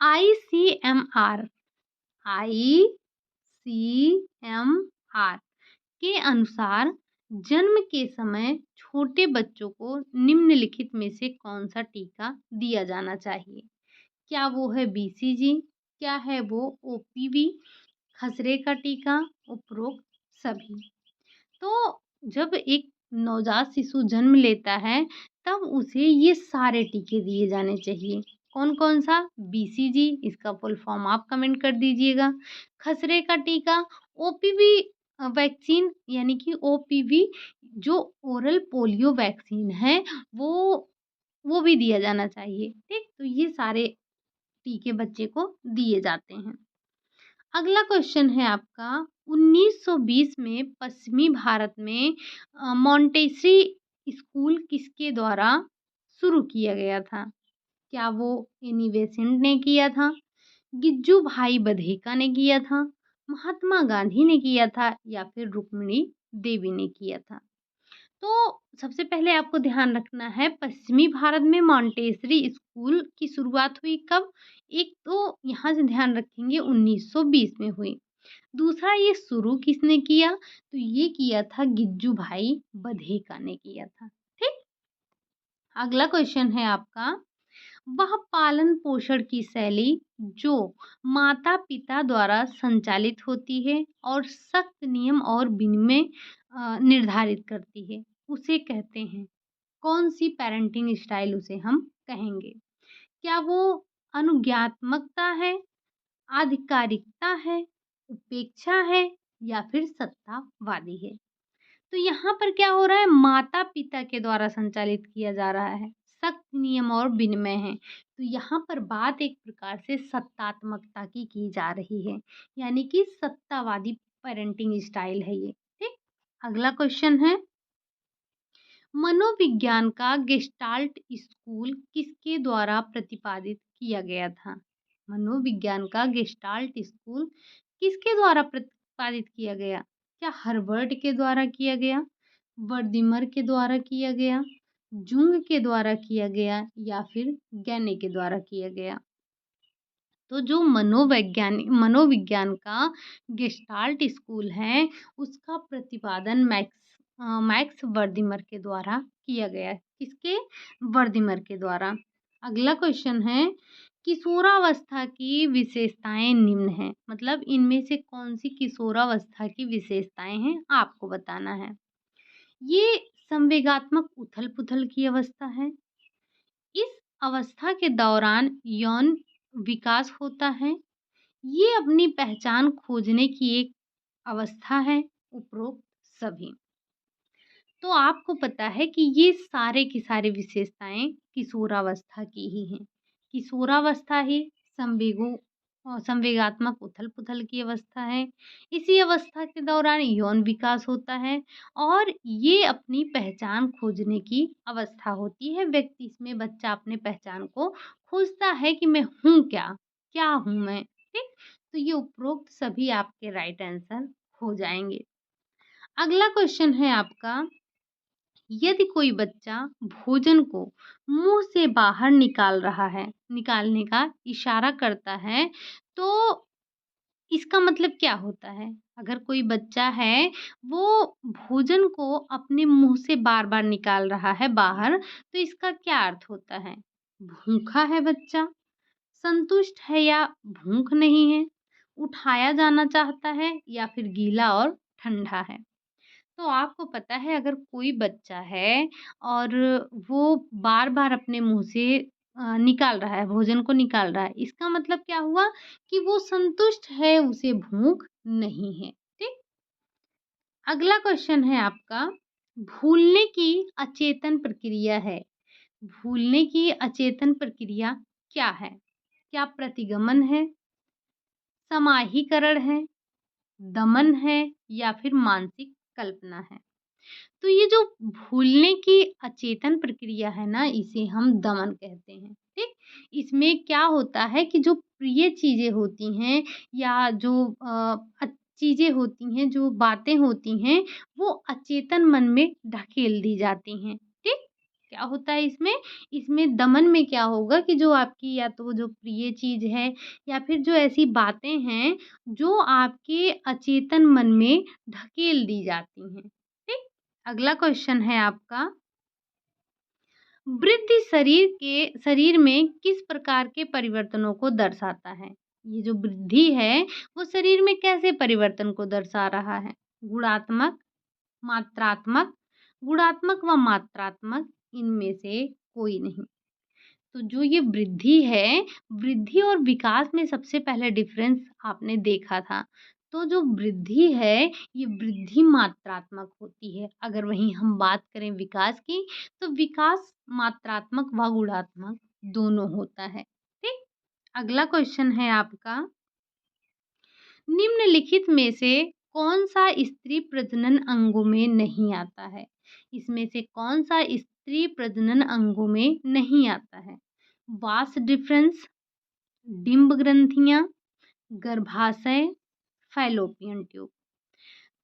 ICMR, ICMR के अनुसार जन्म के समय छोटे बच्चों को निम्नलिखित में से कौन-सा टीका दिया जाना चाहिए? क्या वो है BCG? क्या है वो OPV? खसरे का टीका? उपरोक्त सभी। तो जब एक नवजात शिशु जन्म लेता है तब उसे ये सारे टीके दिए जाने चाहिए। कौन-कौन सा? बीसीजी, इसका फुल फॉर्म आप कमेंट कर दीजिएगा। खसरे का टीका, ओपीवी वैक्सीन यानी कि ओपीवी जो ओरल पोलियो वैक्सीन है वो वो भी दिया जाना चाहिए, ठीक? तो ये सारे टीके बच्चे को दिए जाते हैं। अगला क्वेश्चन है आपका 1920 में पश्चिमी भारत में मॉन्टेसरी स्कूल किसके द्वारा शुरू किया गया था? क्या वो एनी बेसेंट ने किया था, गिज्जू भाई बधेका ने किया था, महात्मा गांधी ने किया था या फिर रुक्मिणी देवी ने किया था? तो सबसे पहले आपको ध्यान रखना है पश्चिमी भारत में मॉन्टेसरी स्कूल की शुरुआत हुई कब? एक तो यहाँ से ध्यान रखेंगे 1920 में हुई। दूसरा ये शुरू किसने किया? तो ये किया था गिज्जू भाई बधेका ने किया था। ठीक? अगला क्वेश्चन है आपका वह पालन पोषण की शैली जो माता पिता द्वारा संचालित होती है और सख्त नियम और विनियम निर्धारित करती है उसे कहते हैं। कौन सी पेरेंटिंग स्टाइल उसे हम कहेंगे? क्या वो अनुज्ञात्मकता है, आधिकारिकता है, उपेक्षा है या फिर सत्तावादी है? तो यहाँ पर क्या हो रहा है? माता-पिता के द्वारा संचालित किया जा रहा है, सख्त नियम और विनियम है। तो यहाँ पर बात एक प्रकार से सत्तात्मकता की जा रही है, यानी कि सत्तावादी पेरेंटिंग स्टाइल है ये, ठीक? अगला क्वेश्चन है मनोविज्ञान का गेस्टाल्ट स्कूल किसके द्वारा प्रतिपादित किया गया था? मनोविज्ञान का गेस्टाल्ट स्कूल किसके द्वारा प्रतिपादित किया गया? क्या हर्बर्ट के द्वारा किया गया, वर्दिमर के द्वारा किया गया, जुंग के द्वारा किया गया या फिर गैने के द्वारा किया गया? तो जो मनोविज्ञान का गेस्टाल्ट स्कूल है उसका प्रतिपादन मैक्स वर्दिमर के द्वारा किया गया है। किसके? वर्दिमर के द्वारा। अगला क्वेश्चन है किशोरावस्था की विशेषताएं निम्न हैं, मतलब इनमें से कौन सी किशोरावस्था की विशेषताएं हैं आपको बताना है। ये संवेगात्मक उथल पुथल की अवस्था है। इस अवस्था के दौरान यौन विकास होता है। ये अपनी पहचान खोजने की एक अवस्था है। उपरोक्त सभी। तो आपको पता है कि ये सारे की सारी विशेषताएं किशोरावस्था की ही हैं। किशोरावस्था ही संवेगात्मक उथल पुथल की अवस्था है। इसी अवस्था के दौरान यौन विकास होता है और ये अपनी पहचान खोजने की अवस्था होती है। व्यक्ति इसमें बच्चा अपने पहचान को खोजता है कि मैं हूँ क्या, क्या हूँ मैं, ठीक? तो ये उपरोक्त सभी आपके राइट आंसर हो जाएंगे। अगला क्वेश्चन है आपका यदि कोई बच्चा भोजन को मुंह से बाहर निकाल रहा है, निकालने का इशारा करता है, तो इसका मतलब क्या होता है? अगर कोई बच्चा है, वो भोजन को अपने मुंह से बार-बार निकाल रहा है बाहर, तो इसका क्या अर्थ होता है? भूखा है बच्चा, संतुष्ट है या भूख नहीं है, उठाया जाना चाहता है या फिर गीला और ठंडा है। तो आपको पता है अगर कोई बच्चा है और वो बार-बार अपने मुँह से निकाल रहा है, भोजन को निकाल रहा है, इसका मतलब क्या हुआ कि वो संतुष्ट है, उसे भूख नहीं है, ठीक? अगला क्वेश्चन है आपका, भूलने की अचेतन प्रक्रिया है। भूलने की अचेतन प्रक्रिया क्या है? क्या प्रतिगमन है, समाहीकरण है, दमन है या फिर मानसिक कल्पना है? तो ये जो भूलने की अचेतन प्रक्रिया है ना, इसे हम दमन कहते हैं, ठीक? इसमें क्या होता है कि जो प्रिय चीज़ें होती हैं या जो चीज़ें होती हैं, जो बातें होती हैं, वो अचेतन मन में ढकेल दी जाती हैं, ठीक? क्या होता है इसमें? इसमें दमन में क्या होगा कि जो आपकी या तो वो जो प्रिय चीज़ है या फिर जो ऐसी बातें हैं, जो आपके अचेतन मन में ढकेल दी जाती हैं, ठीक? अगला क्वेश्चन है आपका वृद्धि शरीर में किस प्रकार के परिवर्तनों को दर्शाता है? ये जो वृद्धि है वो शरीर में कैसे परिवर्तन को दर्शा रहा है? गुणात्मक, मात्रात्मक, गुणात्मक व मात्रात्मक इनमें से कोई नहीं। तो जो ये वृद्धि है, वृद्धि और विकास में सबसे पहले डिफरेंस आपने देखा था। तो जो वृद्धि है, ये वृद्धि मात्रात्मक होती है। अगर वहीं हम बात करें विकास की, तो विकास मात्रात्मक व गुणात्मक दोनों होता है। ठीक? अगला क्वेश्चन है आपका, निम्नलिखित में से कौन-सा स्त्री प्रजनन अंगों में नहीं आता है? इसमें से कौन-सा स्त्री प्रजनन अंगों में नहीं आता है? वास डिफरेंस, डिंब ग्रंथियाँ, गर्भाशय, फैलोपियन ट्यूब।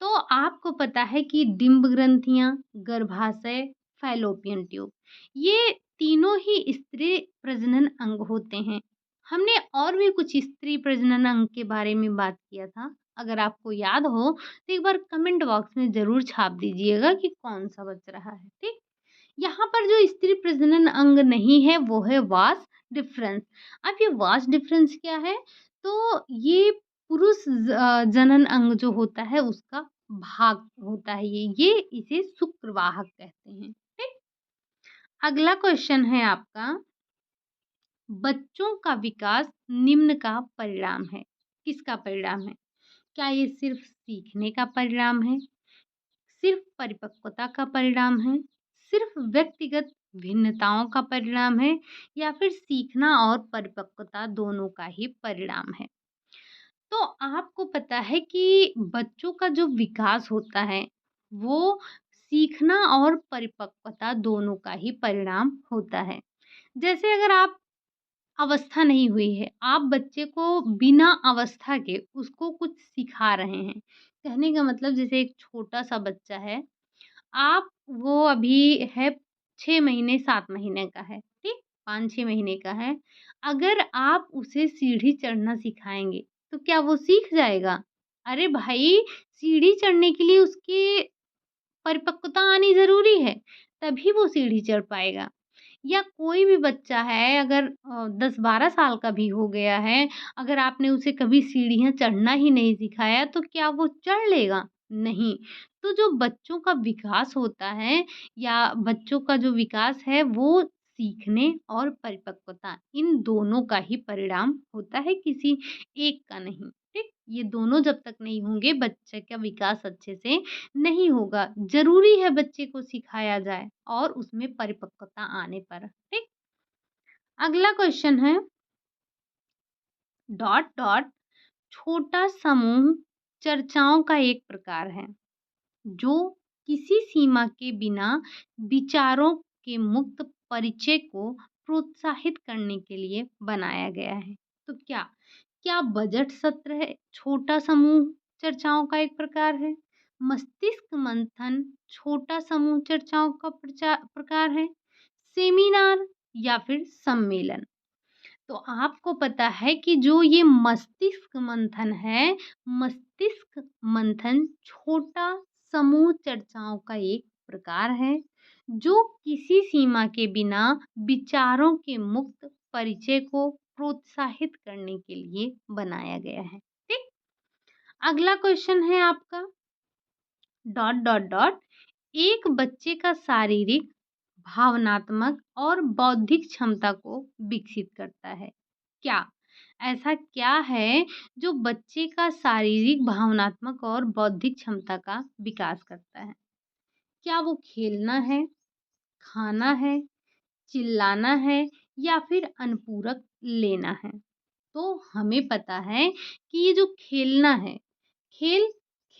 तो आपको पता है कि डिंब ग्रंथियाँ, गर्भाशय, फैलोपियन ट्यूब ये तीनों ही स्त्री प्रजनन अंग होते हैं। हमने और भी कुछ स्त्री प्रजनन अंग के बारे में बात किया था। अगर आपको याद हो तो एक बार कमेंट बॉक्स में ज़रूर छाप दीजिएगा कि कौन-सा बच रहा है, ठीक? यहाँ पर जो स्त्री प्रजनन अंग नहीं है वो है वास डिफरेंस। अब ये वास डिफरेंस क्या है? तो ये पुरुष जनन अंग जो होता है उसका भाग होता है ये इसे शुक्रवाहक कहते हैं। ठीक? अगला क्वेश्चन है आपका, बच्चों का विकास निम्न का परिणाम है। किसका परिणाम है? क्या ये सिर्फ सीखने का परिणाम है? सिर्फ परिपक्वता का परिणाम है, सिर्फ व्यक्तिगत भिन्नताओं का परिणाम है या फिर सीखना और परिपक्वता दोनों का ही परिणाम है? तो आपको पता है कि बच्चों का जो विकास होता है, वो सीखना और परिपक्वता दोनों का ही परिणाम होता है। जैसे अगर आप अवस्था नहीं हुई है, आप बच्चे को बिना अवस्था के उसको कुछ सिखा रहे हैं। कहने का मतलब जैसे एक छोटा-सा बच्चा है, आप वो अभी है 6 महीने 7 महीने का है, ठीक? 5-6 महीने का है। अगर आप उसे सीढ़ी चढ़ना सिखाएँगे, तो क्या वो सीख जाएगा? अरे भाई, सीढ़ी चढ़ने के लिए उसकी परिपक्वता आनी ज़रूरी है, तभी वो सीढ़ी चढ़ पाएगा। या कोई भी बच्चा है अगर 10-12 साल का भी हो गया है, अगर आपने उसे कभी सीढ़ियाँ चढ़ना ही नहीं सिखाया तो क्या वो चढ़ लेगा? नहीं। तो जो बच्चों का विकास होता है या बच्चों का जो विकास है वो सीखने और परिपक्वता इन दोनों का ही परिणाम होता है, किसी एक का नहीं। ठीक? ये दोनों जब तक नहीं होंगे बच्चे का विकास अच्छे से नहीं होगा। ज़रूरी है बच्चे को सिखाया जाए और उसमें परिपक्वता आने पर, ठीक? अगला क्वेश्चन है, डॉट डॉट छोटा समूह चर्चाओं का एक प्रकार है, जो किसी सीमा के बिना विचारों के मुक्त परिचय को प्रोत्साहित करने के लिए बनाया गया है। तो क्या बजट सत्र है छोटा समूह चर्चाओं का एक प्रकार है? मस्तिष्क मंथन छोटा समूह चर्चाओं का प्रकार है? सेमिनार या फिर सम्मेलन? तो आपको पता है कि जो ये मस्तिष्क मंथन है, मस्तिष्क मंथन छोटा समूह चर्चाओं का एक प्रकार है, जो किसी सीमा के बिना विचारों के मुक्त परिचय को प्रोत्साहित करने के लिए बनाया गया है। ठीक? अगला क्वेश्चन है आपका, डॉट डॉट डॉट एक बच्चे का शारीरिक, भावनात्मक और बौद्धिक क्षमता को विकसित करता है। क्या? ऐसा क्या है जो बच्चे का शारीरिक, भावनात्मक और बौद्धिक क्षमता का विकास करता है? क्या वो खेलना है, खाना है, चिल्लाना है या फिर अनुपूरक लेना है? तो हमें पता है कि ये जो खेलना है, खेल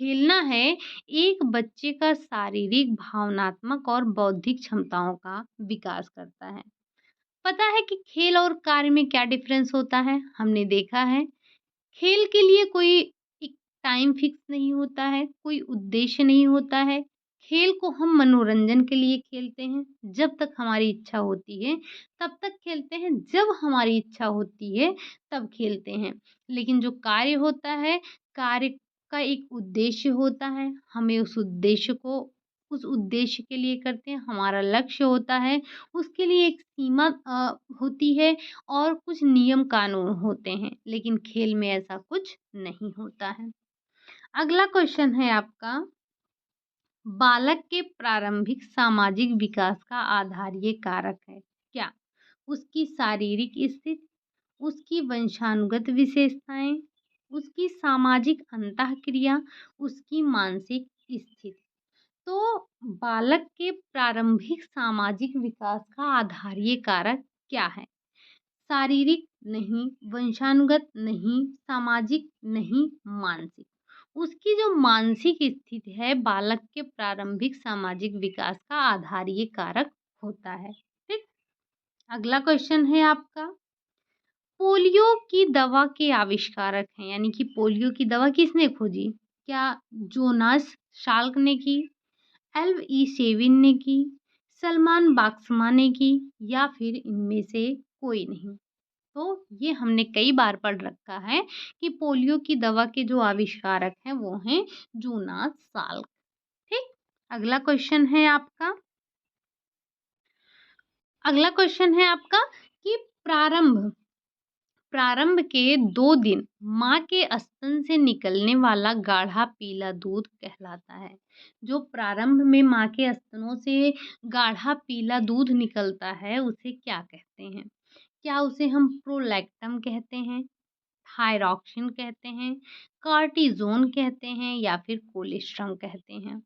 खेलना है एक बच्चे का शारीरिक, भावनात्मक और बौद्धिक क्षमताओं का विकास करता है। पता है कि खेल और कार्य में क्या डिफरेंस होता है? हमने देखा है खेल के लिए कोई एक टाइम फिक्स नहीं होता है, कोई उद्देश्य नहीं होता है। खेल को हम मनोरंजन के लिए खेलते हैं, जब तक हमारी इच्छा होती है, तब तक खेलते हैं, जब हमारी इच्छा होती है, तब खेलते हैं। लेकिन जो कार्य होता है, कार्य का एक उद्देश्य होता है, हमें उस उद्देश्य के लिए करते हैं, हमारा लक्ष्य होता है, उसके लिए एक सीमा होती है और कुछ नियम कानून होते हैं, लेकिन खेल में ऐसा कुछ नहीं होता है। अगला क्वेश्चन है आपका, बालक के प्रारंभिक सामाजिक विकास का आधार ये कारक है। क्या? उसकी शारीरिक स्थिति, उसकी वंशानुगत विशेषताएं, उसकी सामाजिक अंतःक्रिया, उसकी मानसिक स्थिति। तो बालक के प्रारंभिक सामाजिक विकास का आधार ये कारक क्या है? शारीरिक नहीं, वंशानुगत नहीं, सामाजिक नहीं, मानसिक। उसकी जो मानसिक स्थिति है, बालक के प्रारंभिक सामाजिक विकास का आधार ये कारक होता है। ठीक। अगला क्वेश्चन है आपका, पोलियो की दवा के आविष्कारक हैं, यानी कि पोलियो की दवा किसने खोजी? क्या जोनास शाल्क ने की, एल.ई. शेविन ने की, सलमान बाक्समा ने की, या फिर इनमें से कोई नहीं? तो ये हमने कई बार पढ़ रखा है कि पोलियो की दवा के जो आविष्कारक हैं वो हैं जोनास साल्क। ठीक। अगला क्वेश्चन है आपका, अगला क्वेश्चन है आपका कि प्रारंभ प्रारंभ के 2 दिन माँ के स्तन से निकलने वाला गाढ़ा पीला दूध कहलाता है। जो प्रारंभ में माँ के स्तनों से गाढ़ा पीला दूध निकलता है उसे क्या कहते हैं? क्या उसे हम प्रोलैक्टम कहते हैं, थायरॉक्सिन कहते हैं, कार्टिज़ोन कहते हैं, या फिर कोलेस्ट्रम कहते हैं?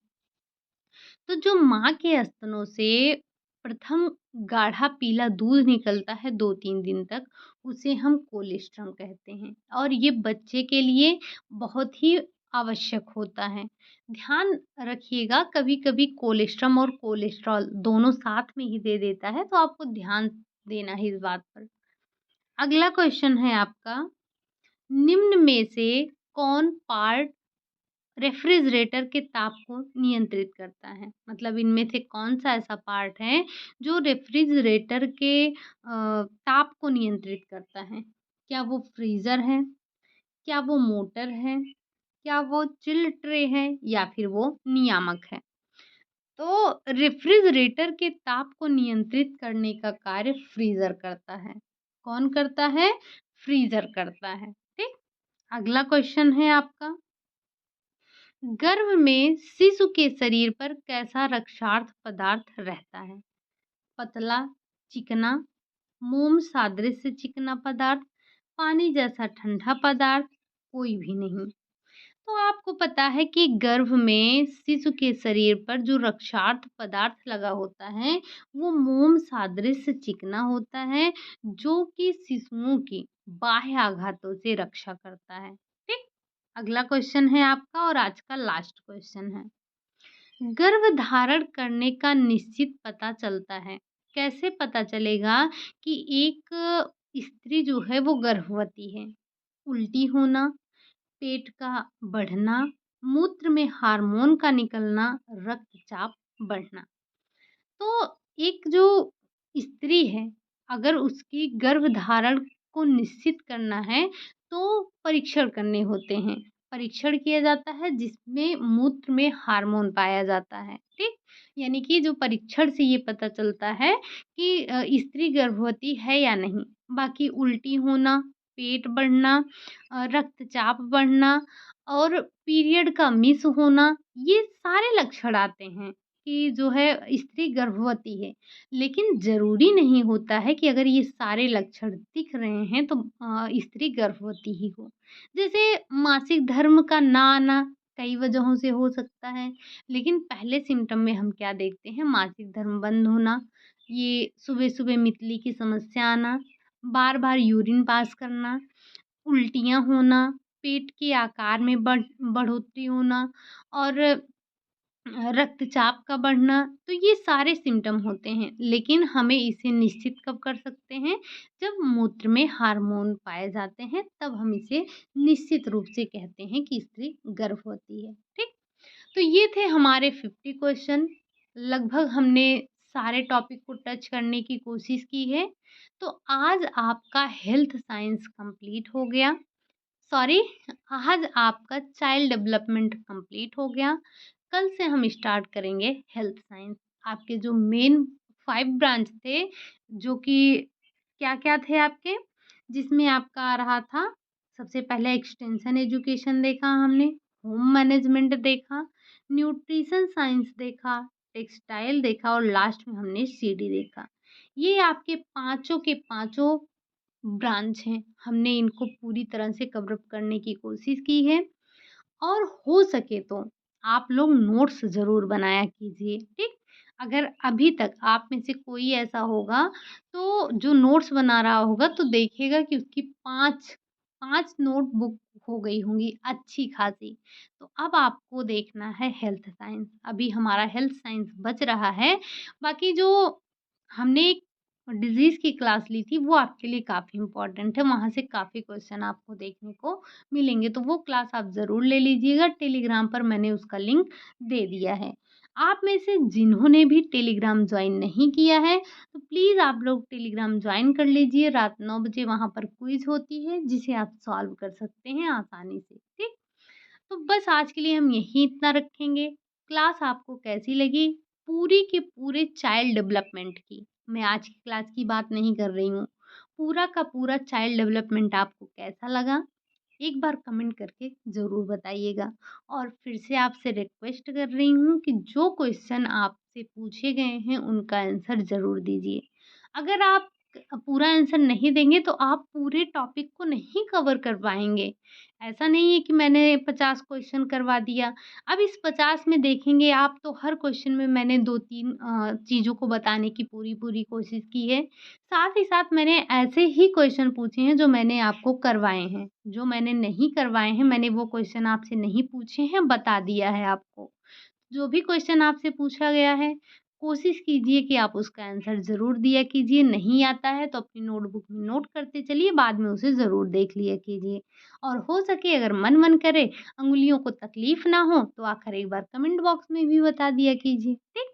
तो जो माँ के स्तनों से प्रथम गाढ़ा पीला दूध निकलता है 2-3 दिन तक, उसे हम कोलेस्ट्रम कहते हैं और ये बच्चे के लिए बहुत ही आवश्यक होता है। ध्यान रखिएगा, कभी-कभी कोलेस्ट्रम और कोलेस्ट्रॉल दोनों साथ में ही दे देता है, तो आपको ध्यान देना है इस बात पर। अगला क्वेश्चन है आपका, निम्न में से कौन पार्ट रेफ्रिजरेटर के ताप को नियंत्रित करता है? मतलब इनमें से कौन-सा ऐसा पार्ट है जो रेफ्रिजरेटर के ताप को नियंत्रित करता है? क्या वो फ्रीज़र है? क्या वो मोटर है? क्या वो चिल ट्रे है? या फिर वो नियामक है? तो रेफ्रिजरेटर के ताप को नियंत्रित करने का कार्य फ्रीज़र करता है। कौन करता है? फ्रीज़र करता है। ठीक? अगला क्वेश्चन है आपका, गर्भ में शिशु के शरीर पर कैसा रक्षार्थ पदार्थ रहता है? पतला, चिकना, मोम सादृश्य चिकना पदार्थ, पानी जैसा ठंडा पदार्थ, कोई भी नहीं। तो आपको पता है कि गर्भ में शिशु के शरीर पर जो रक्षार्थ पदार्थ लगा होता है, वो मोम सादृश्य चिकना होता है, जो कि शिशुओं की बाह्य आघातों से रक्षा करता है। ठीक। अगला क्वेश्चन है आपका और आज का लास्ट क्वेश्चन है, गर्भधारण करने का निश्चित पता चलता है? कैसे पता चलेगा कि एक स्त्री जो है वो गर्भवती है? उल्टी होना, पेट का बढ़ना, मूत्र में हार्मोन का निकलना, रक्तचाप बढ़ना। तो एक जो स्त्री है, अगर उसकी गर्भधारण को निश्चित करना है, तो परीक्षण करने होते हैं। परीक्षण किया जाता है जिसमें मूत्र में हार्मोन पाया जाता है, ठीक? यानी कि जो परीक्षण से ये पता चलता है कि स्त्री गर्भवती है या नहीं। बाकी उल्टी होना, पेट बढ़ना, रक्तचाप बढ़ना और पीरियड का मिस होना, ये सारे लक्षण आते हैं कि जो है स्त्री गर्भवती है। लेकिन ज़रूरी नहीं होता है कि अगर ये सारे लक्षण दिख रहे हैं तो स्त्री गर्भवती ही हो। जैसे मासिक धर्म का ना आना कई वजहों से हो सकता है, लेकिन पहले सिम्पटम में हम क्या देखते हैं? मासिक धर्म बंद होना, ये सुबह-सुबह मितली की समस्या आना, बार-बार यूरिन पास करना, उल्टियाँ होना, पेट के आकार में बढ़ोतरी होना और रक्तचाप का बढ़ना, तो ये सारे सिम्पटम होते हैं। लेकिन हमें इसे निश्चित कब कर सकते हैं? जब मूत्र में हार्मोन पाए जाते हैं, तब हम इसे निश्चित रूप से कहते हैं कि स्त्री गर्भवती है। ठीक? तो ये थे हमारे 50 क्वेश्चन। लगभग हमने सारे टॉपिक को टच करने की कोशिश की है। तो आज आपका हेल्थ साइंस कंप्लीट हो गया। सॉरी, आज आपका चाइल्ड डेवलपमेंट कंप्लीट हो गया। कल से हम स्टार्ट करेंगे हेल्थ साइंस। आपके जो मेन 5 ब्रांच थे, जो कि क्या-क्या थे आपके? जिसमें आपका आ रहा था, सबसे पहले एक्सटेंशन एजुकेशन देखा हमने, होम मैनेजमेंट देखा, न्यूट्रिशन साइंस देखा, टेक्सटाइल देखा और लास्ट में हमने सीडी देखा। ये आपके पाँचों के पाँचों ब्रांच हैं। हमने इनको पूरी तरह से कवर अप करने की कोशिश की है और हो सके तो आप लोग नोट्स ज़रूर बनाया कीजिए, ठीक? अगर अभी तक आप में से कोई ऐसा होगा तो जो नोट्स बना रहा होगा तो देखिएगा कि उसकी 5 नोटबुक हो गई होंगी अच्छी खासी। तो अब आपको देखना है हेल्थ साइंस। अभी हमारा हेल्थ साइंस बच रहा है। बाकी जो हमने एक डिज़ीज़ की क्लास ली थी वो आपके लिए काफ़ी इम्पोर्टेंट है। वहाँ से काफ़ी क्वेश्चन आपको देखने को मिलेंगे, तो वो क्लास आप ज़रूर ले लीजिएगा। टेलीग्राम पर मैंने उसका लिंक दे दिया है। आप में से जिन्होंने भी टेलीग्राम जॉइन नहीं किया है, तो प्लीज़ आप लोग टेलीग्राम जॉइन कर लीजिए। रात 9 बजे वहाँ पर क्विज़ होती है, जिसे आप सॉल्व कर सकते हैं आसानी से, ठीक? तो बस आज के लिए हम यहीं इतना रखेंगे। क्लास आपको कैसी लगी? पूरी के पूरे चाइल्ड डेवलपमेंट की, मैं आज की क्लास की बात नहीं कर रही हूँ। पूरा का पूरा चाइल्ड डेवलपमेंट आपको कैसा लगा? एक बार कमेंट करके ज़रूर बताइएगा। और फिर से आपसे रिक्वेस्ट कर रही हूँ कि जो क्वेश्चन आपसे पूछे गए हैं, उनका आंसर ज़रूर दीजिए। अगर आप पूरा आंसर नहीं देंगे, तो आप पूरे टॉपिक को नहीं कवर कर पाएँगे। ऐसा नहीं है कि मैंने 50 क्वेश्चन करवा दिया। अब इस 50 में देखेंगे आप तो हर क्वेश्चन में मैंने 2-3 चीज़ों को बताने की पूरी-पूरी कोशिश की है। साथ ही साथ मैंने ऐसे ही क्वेश्चन पूछे हैं जो मैंने आपको करवाए हैं। जो मैंने नहीं करवाए हैं, मैंने वो क्वेश्चन आपसे नहीं पूछे हैं, बता दिया है आपको। जो भी क्वेश्चन आपसे पूछा गया है, कोशिश कीजिए कि आप उसका आंसर ज़रूर दिया कीजिए। नहीं आता है तो अपनी नोटबुक में नोट करते चलिए, बाद में उसे ज़रूर देख लिया कीजिए। और हो सके अगर मन करे, उँगलियों को तकलीफ़ ना हो, तो आकर एक बार कमेंट बॉक्स में भी बता दिया कीजिए, ठीक?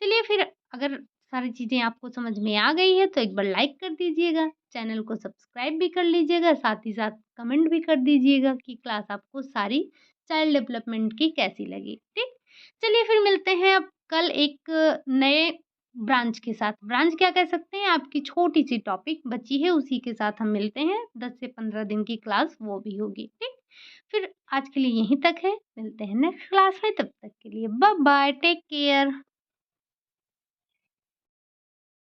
चलिए फिर, अगर सारी चीज़ें आपको समझ में आ गई है तो एक बार लाइक कर दीजिएगा, चैनल को सब्सक्राइब भी कर लीजिएगा, साथ ही साथ कमेंट भी कर दीजिएगा कि क्लास आपको सारी चाइल्ड डेवलपमेंट की कैसी लगी, ठीक? चलिए फिर मिलते हैं अब कल एक नए ब्रांच के साथ। ब्रांच क्या कह सकते हैं, आपकी छोटी-सी टॉपिक बची है, उसी के साथ हम मिलते हैं। 10 से 15 दिन की क्लास वो भी होगी, ठीक? फिर आज के लिए यहीं तक है, मिलते हैं नेक्स्ट क्लास में, तब तक के लिए बाय बाय, टेक केयर।